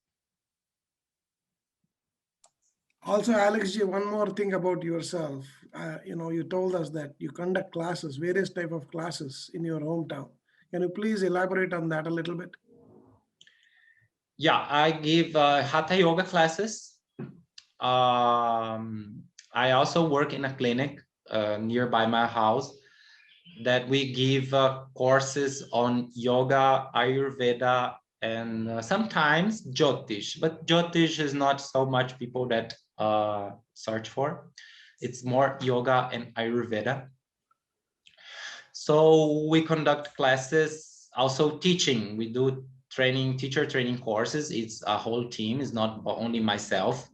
Also, Alex Ji, one more thing about yourself. You told us that you conduct classes, various type of classes in your hometown. Can you please elaborate on that a little bit? Yeah, I give Hatha yoga classes. I also work in a clinic nearby my house that we give courses on yoga, Ayurveda, and sometimes Jyotish. But Jyotish is not so much people that search for. It's more yoga and Ayurveda. So we conduct classes, also teaching. We do teacher training courses. It's a whole team. It's not only myself.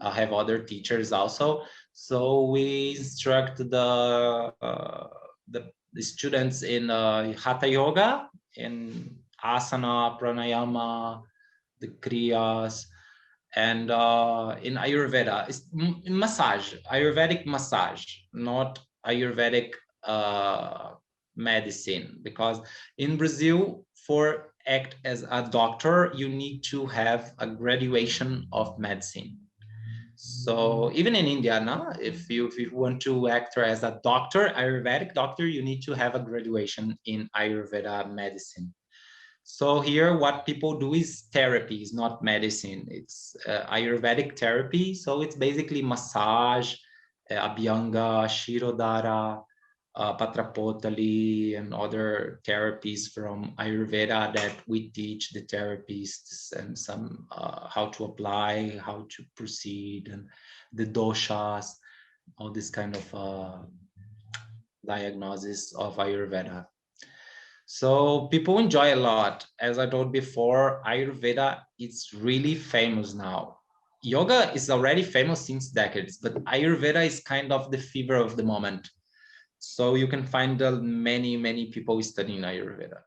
I have other teachers also. So we instruct the students in Hatha Yoga, in asana, pranayama, the kriyas, and in Ayurveda, it's massage, Ayurvedic massage, not Ayurvedic medicine. Because in Brazil, for act as a doctor, you need to have a graduation of medicine. So even in India, no, if you want to act as a doctor, Ayurvedic doctor, you need to have a graduation in Ayurveda medicine. So here, what people do is therapy, is not medicine. It's Ayurvedic therapy. So it's basically massage, Abhyanga, Shirodhara, Patrapotali, and other therapies from Ayurveda that we teach the therapists, and some how to apply, how to proceed, and the doshas, all this kind of diagnosis of Ayurveda. So people enjoy a lot. As I told before, Ayurveda is really famous now. Yoga is already famous since decades, but Ayurveda is kind of the fever of the moment. So you can find many people studying Ayurveda.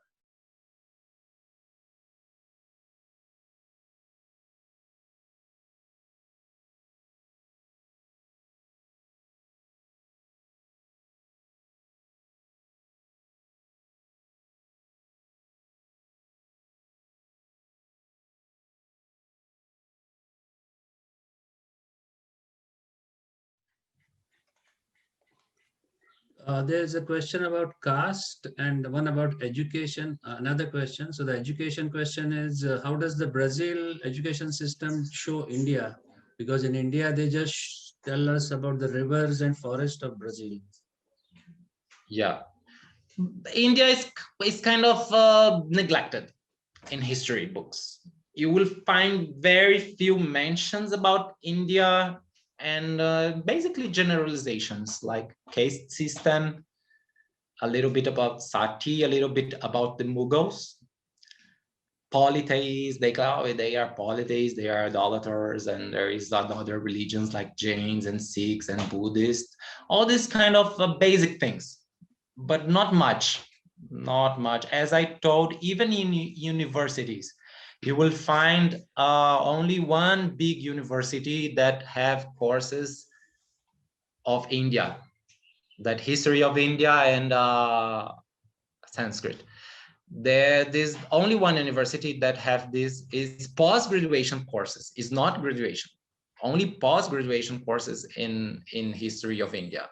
There's a question about caste and one about education. Another question. So the education question is, how does the Brazil education system show India? Because in India, they just tell us about the rivers and forest of Brazil. Yeah. India is kind of neglected in history books. You will find very few mentions about India, and basically generalizations like caste system, a little bit about Sati, a little bit about the Mughals. Polytheists, they are polytheists, they are idolaters, and there is other religions like Jains and Sikhs and Buddhists, all these kind of basic things, but not much. As I told, even in universities, you will find only one big university that have courses of India, that history of India and Sanskrit. There's only one university that have this, is post-graduation courses, is not graduation, only post-graduation courses in history of India.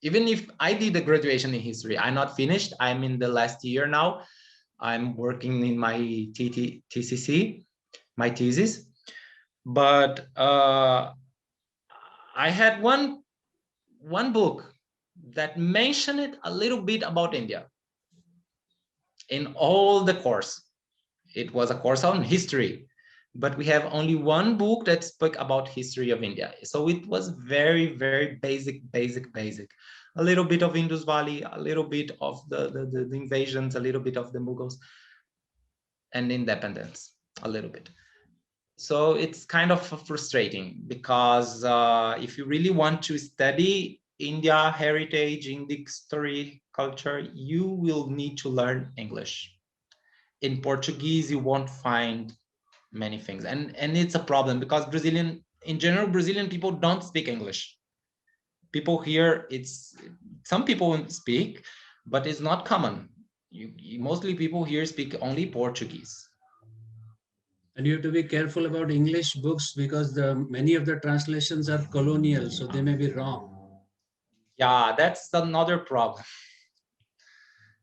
Even if I did a graduation in history, I'm not finished, I'm in the last year now, I'm working in my TCC, my thesis, but I had one book that mentioned it a little bit about India in all the course. It was a course on history, but we have only one book that spoke about history of India. So it was very basic. A little bit of Indus Valley, a little bit of the invasions, a little bit of the Mughals, and independence, a little bit. So it's kind of frustrating, because if you really want to study India heritage, Indic story, culture, you will need to learn English. In Portuguese, you won't find many things, and it's a problem, because in general, Brazilian people don't speak English. People here, some people speak, but it's not common. Mostly people here speak only Portuguese. And you have to be careful about English books because many of the translations are colonial, so they may be wrong. Yeah, that's another problem.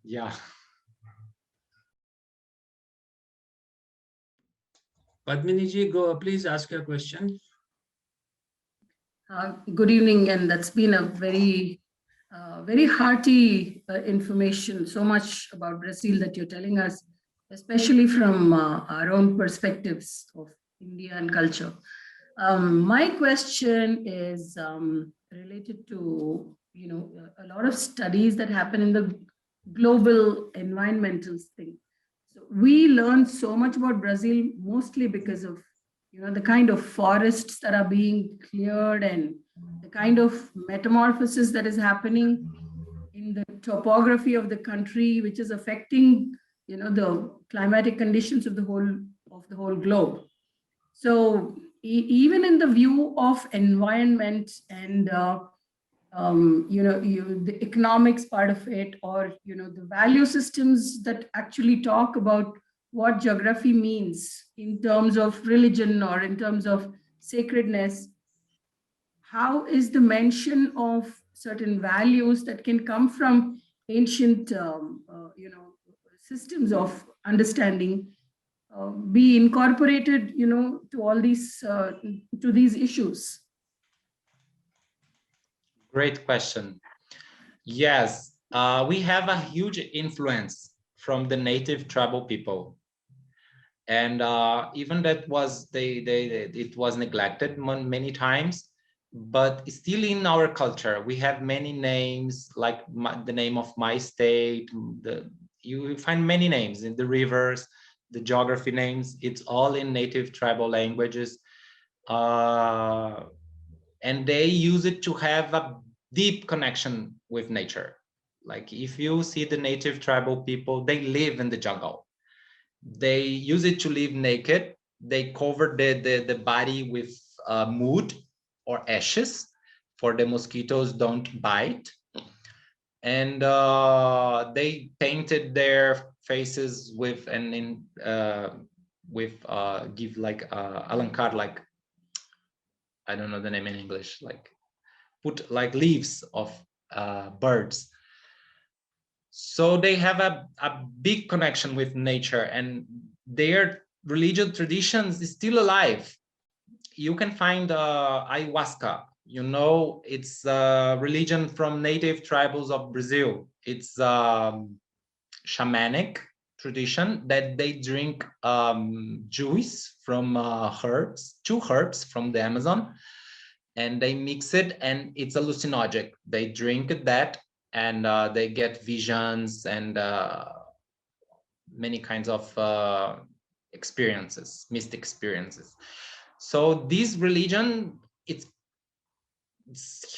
Yeah. Padminiji, go, please ask your question. Good evening, and that's been a very hearty information, so much about Brazil that you're telling us, especially from our own perspectives of India and culture. My question is related to, a lot of studies that happen in the global environmental thing. So we learned so much about Brazil mostly because of, the kind of forests that are being cleared and the kind of metamorphosis that is happening in the topography of the country, which is affecting, the climatic conditions of the whole globe. So even in the view of environment and the economics part of it, or the value systems that actually talk about what geography means in terms of religion or in terms of sacredness, how is the mention of certain values that can come from ancient systems of understanding be incorporated, to all these to these issues? Great question. Yes, we have a huge influence from the native tribal people, and even that was it was neglected many times, but still in our culture we have many names, like the name of my state. You find many names in the rivers, the geography names. It's all in native tribal languages. And they use it to have a deep connection with nature. Like if you see the native tribal people, they live in the jungle. They use it to live naked. They cover the body with mud or ashes for the mosquitoes don't bite. And they painted their faces with give like alankar, like I don't know the name in English, like put like leaves of birds. So they have a big connection with nature, and their religious traditions is still alive. You can find Ayahuasca. It's a religion from native tribals of Brazil. It's shamanic tradition that they drink juice from two herbs from the Amazon, and they mix it, and it's hallucinogenic. They drink that, and they get visions and many kinds of experiences, mystic experiences. So this religion, it's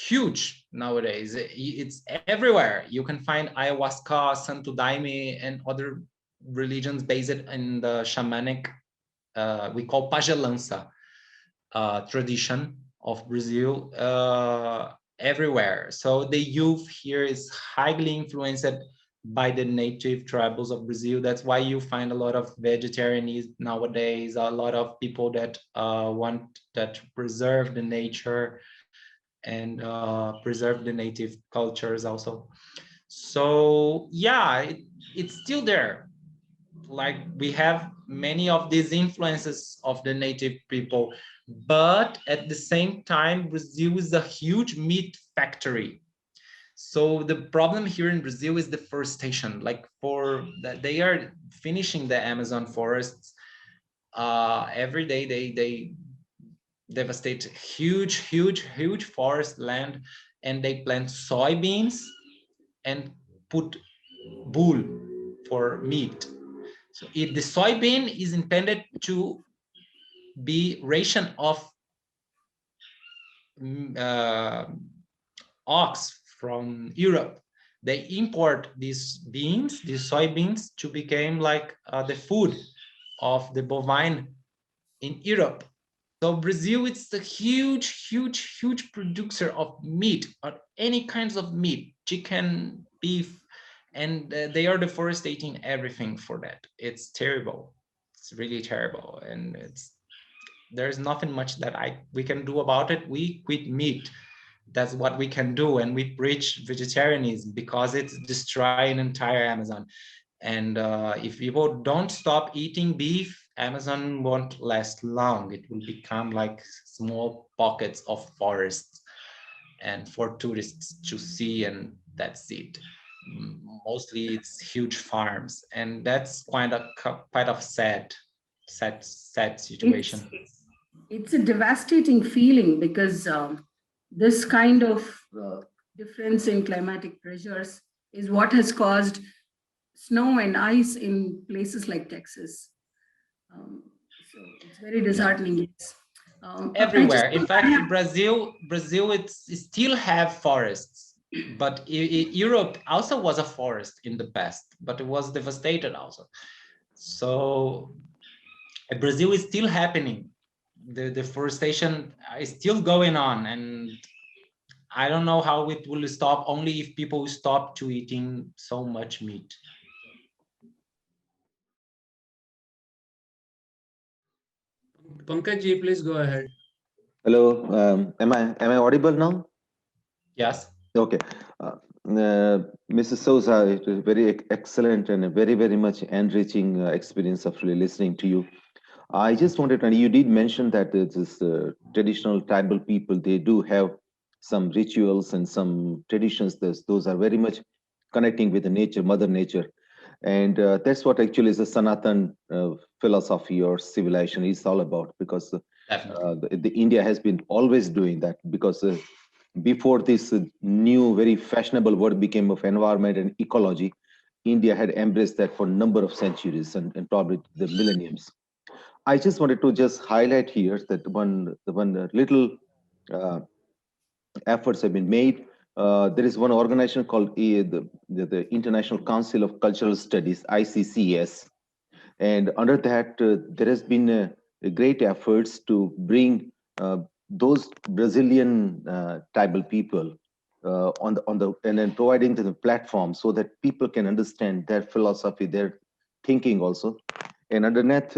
huge nowadays. It's everywhere. You can find ayahuasca, Santo Daime, and other religions based in the shamanic, we call pagelança tradition of Brazil, everywhere. So the youth here is highly influenced by the native tribals of Brazil. That's why you find a lot of vegetarianism nowadays, a lot of people that want that preserve the nature and preserve the native cultures also. So yeah, it's still there. Like we have many of these influences of the native people, but at the same time, Brazil is a huge meat factory. So the problem here in Brazil is deforestation. Like for that, they are finishing the Amazon forests. Every day they devastate huge forest land, and they plant soybeans and put bull for meat. So if the soybean is intended to be ration of ox from Europe, they import these soybeans to become like the food of the bovine in Europe. So Brazil is a huge producer of meat, or any kinds of meat, chicken, beef, and they are deforesting everything for that. It's terrible. It's really terrible, and there's nothing much that we can do about it. We quit meat. That's what we can do, and we preach vegetarianism because it's destroying entire Amazon. And if people don't stop eating beef, Amazon won't last long. It will become like small pockets of forests and for tourists to see, and that's it. Mostly it's huge farms, and that's quite of sad situation. It's a devastating feeling because this kind of difference in climatic pressures is what has caused snow and ice in places like Texas. So it's very disheartening. Yes. Everywhere. In fact, Brazil it still have forests, but Europe also was a forest in the past, but it was devastated also. So Brazil is still happening. The deforestation is still going on, and I don't know how it will stop, only if people stop to eating so much meat. Pankaj ji, please go ahead. Hello, am I audible now? Yes. Okay. Mrs. Souza, it was very excellent and a very, very much enriching experience of really listening to you. I just wanted, and you did mention that this traditional tribal people, they do have some rituals and some traditions. Those are very much connecting with the nature, Mother Nature. And that's what actually is the Sanatan philosophy or civilization is all about, because the India has been always doing that, because before this new, very fashionable word became of environment and ecology, India had embraced that for a number of centuries and probably the millenniums. I just wanted to just highlight here that one little efforts have been made. There is one organization called the International Council of Cultural Studies, ICCS, and under that there has been great efforts to bring those Brazilian tribal people and then providing them a platform so that people can understand their philosophy, their thinking also. And underneath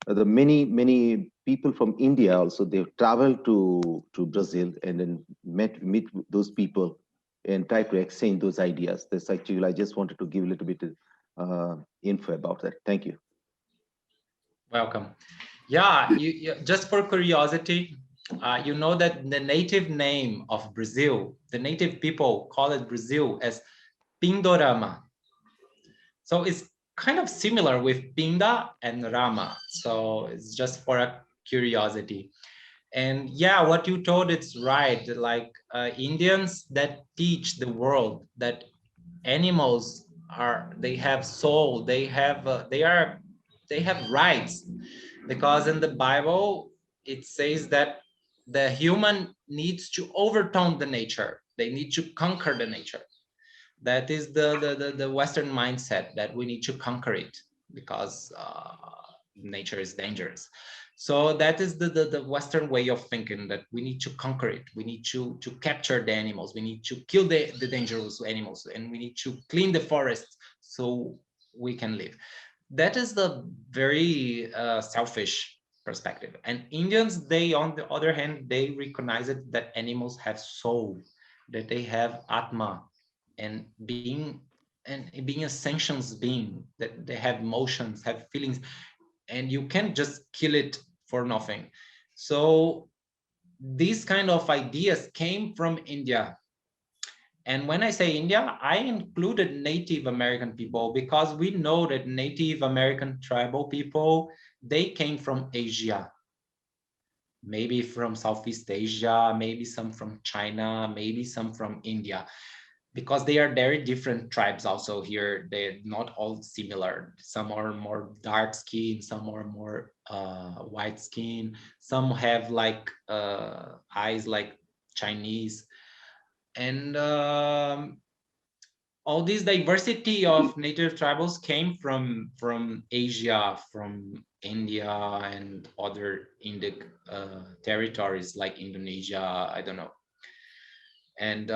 the many people from India also, they've traveled to Brazil and then meet those people and try to exchange those ideas. That's actually, I just wanted to give a little bit of info about that. Thank you. Welcome. Yeah, just for curiosity, you know that the native name of Brazil, the native people call it Brazil as Pindorama. So it's kind of similar with Pinda and Rama. So it's just for a curiosity. And yeah, what you told, it's right. Like Indians that teach the world that animals they have soul, they have rights, because in the Bible it says that the human needs to overturn the nature. They need to conquer the nature. That is the Western mindset, that we need to conquer it because nature is dangerous. So that is the Western way of thinking, that we need to conquer it. We need to capture the animals. We need to kill the dangerous animals, and we need to clean the forests so we can live. That is the very selfish perspective. And Indians, they, on the other hand, they recognize it that animals have soul, that they have atma, and being a sentient being, that they have emotions, have feelings, and you can't just kill it for nothing. So these kind of ideas came from India. And when I say India, I included Native American people, because we know that Native American tribal people, they came from Asia, maybe from Southeast Asia, maybe some from China, maybe some from India, because they are very different tribes also here. They're not all similar. Some are more dark skin, some are more white skin, some have like eyes like Chinese. And all this diversity of native tribals came from Asia, from India and other Indic territories like Indonesia, I don't know. And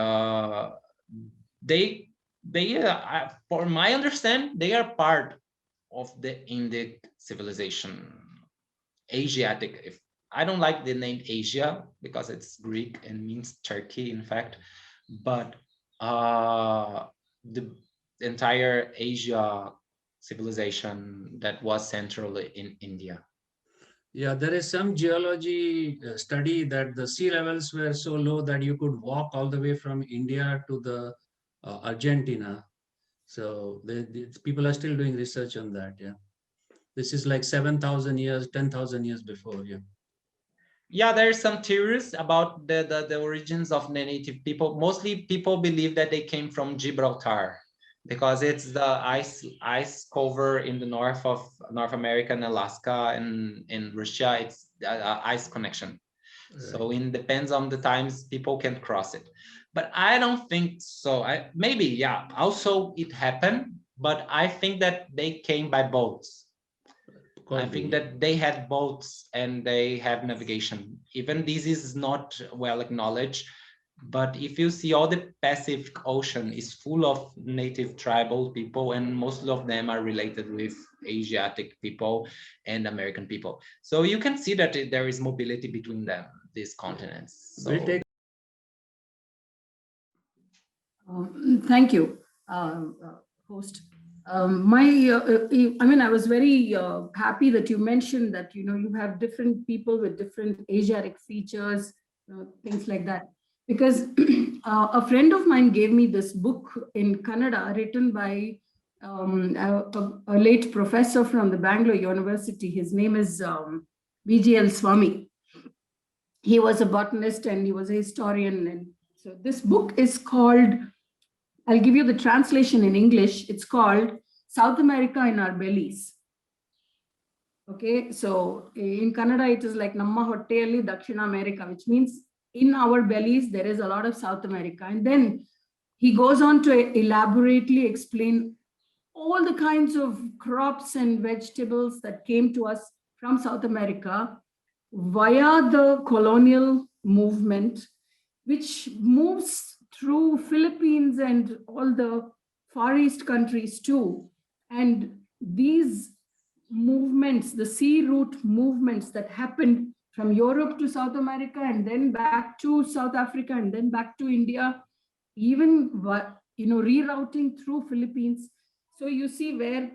they for my understanding, they are part of the Indic civilization, Asiatic. If I don't like the name Asia because it's Greek and means Turkey, in fact, but the entire Asia civilization that was central in India. Yeah, there is some geology study that the sea levels were so low that you could walk all the way from India to the Argentina. So people are still doing research on that. Yeah, this is like 7,000 years, 10,000 years before. Yeah. Yeah, there are some theories about the origins of the native people. Mostly people believe that they came from Gibraltar because it's the ice cover in the north of North America and Alaska, and in Russia it's ice connection. Right. So it depends on the times people can cross it. But I don't think so. Maybe, yeah, also it happened, but I think that they came by boats. I think that they had boats and they have navigation. Even this is not well acknowledged, but if you see, all the Pacific Ocean is full of native tribal people, and most of them are related with Asiatic people and American people. So you can see that there is mobility between them, these continents. So, we'll take thank you, host. I mean, I was very happy that you mentioned that, you have different people with different Asiatic features, things like that. Because a friend of mine gave me this book in Kannada written by a late professor from the Bangalore University. His name is VGL Swami. He was a botanist and he was a historian. And so this book is called, I'll give you the translation in English. It's called South America in Our Bellies. Okay, so in Kannada, it is like Namma Hotteyalli Dakshina America, which means in our bellies, there is a lot of South America. And then he goes on to elaborately explain all the kinds of crops and vegetables that came to us from South America via the colonial movement, which moves through Philippines and all the Far East countries too. And these movements, the sea route movements that happened from Europe to South America and then back to South Africa and then back to India, even rerouting through Philippines. So you see where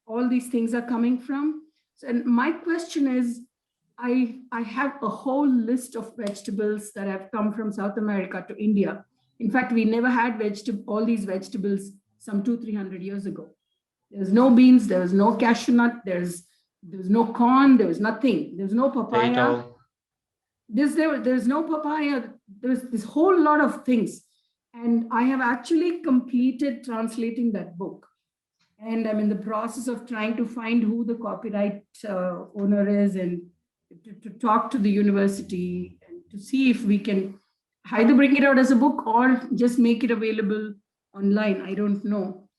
all these things are coming from. So, and my question is, I have a whole list of vegetables that have come from South America to India. In fact, we never had all these vegetables some 200-300 years ago. There was no beans, there was no cashew nut, there was no corn, there was nothing. There was no papaya. There's no papaya. There's this whole lot of things. And I have actually completed translating that book. And I'm in the process of trying to find who the copyright owner is, and to talk to the university and to see if we can either bring it out as a book or just make it available online. I don't know.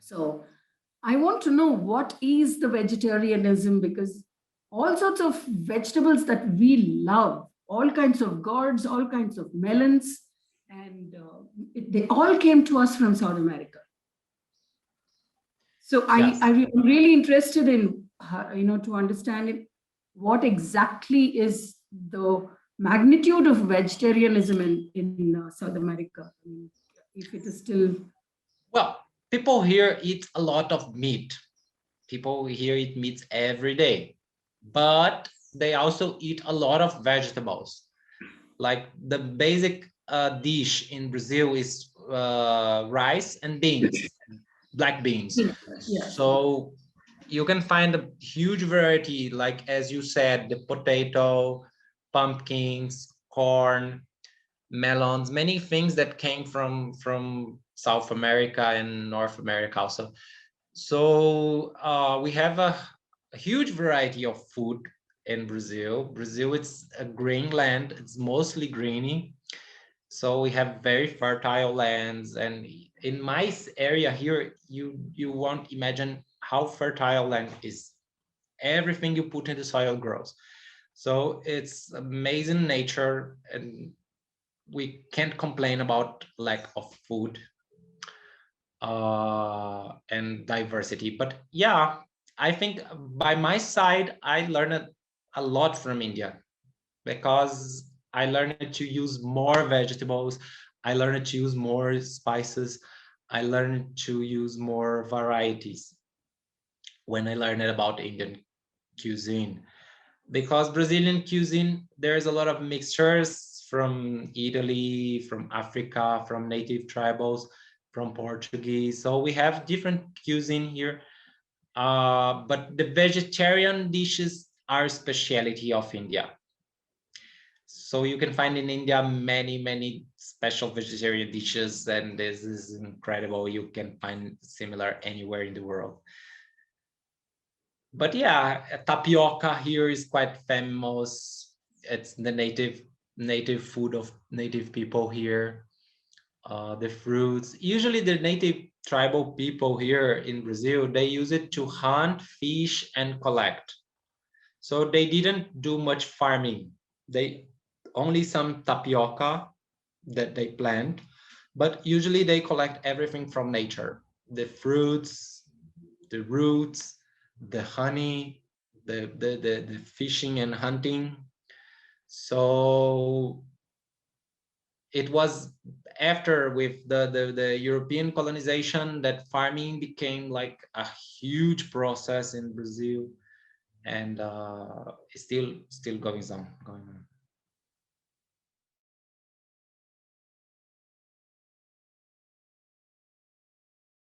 So I want to know, what is the vegetarianism, because all sorts of vegetables that we love, all kinds of gourds, all kinds of melons, and they all came to us from South America. So yes. I'm really interested in, to understand it, what exactly is the magnitude of vegetarianism in South America, if it is still... Well, people here eat a lot of meat. People here eat meat every day, but they also eat a lot of vegetables. Like the basic dish in Brazil is rice and beans, black beans. Yes. So you can find a huge variety, like, as you said, the potato, pumpkins, corn, melons, many things that came from South America and North America also. So we have a huge variety of food in Brazil. Brazil, it's a green land. It's mostly greeny. So we have very fertile lands. And in my area here, you won't imagine how fertile land is. Everything you put in the soil grows. So it's amazing nature, and we can't complain about lack of food and diversity. But yeah, I think by my side, I learned a lot from India, because I learned to use more vegetables. I learned to use more spices. I learned to use more varieties when I learned about Indian cuisine. Because Brazilian cuisine, there's a lot of mixtures from Italy, from Africa, from native tribals, from Portuguese. So we have different cuisine here. But the vegetarian dishes are speciality of India. So you can find in India many special vegetarian dishes, and this is incredible. You can find similar anywhere in the world. But yeah, tapioca here is quite famous. It's the native food of native people here. The fruits, usually the native tribal people here in Brazil, they use it to hunt, fish, and collect. So they didn't do much farming. They only some tapioca that they plant, but usually they collect everything from nature: the fruits, the roots, the honey, the fishing and hunting. So it was after with the European colonization that farming became like a huge process in Brazil, and still going on.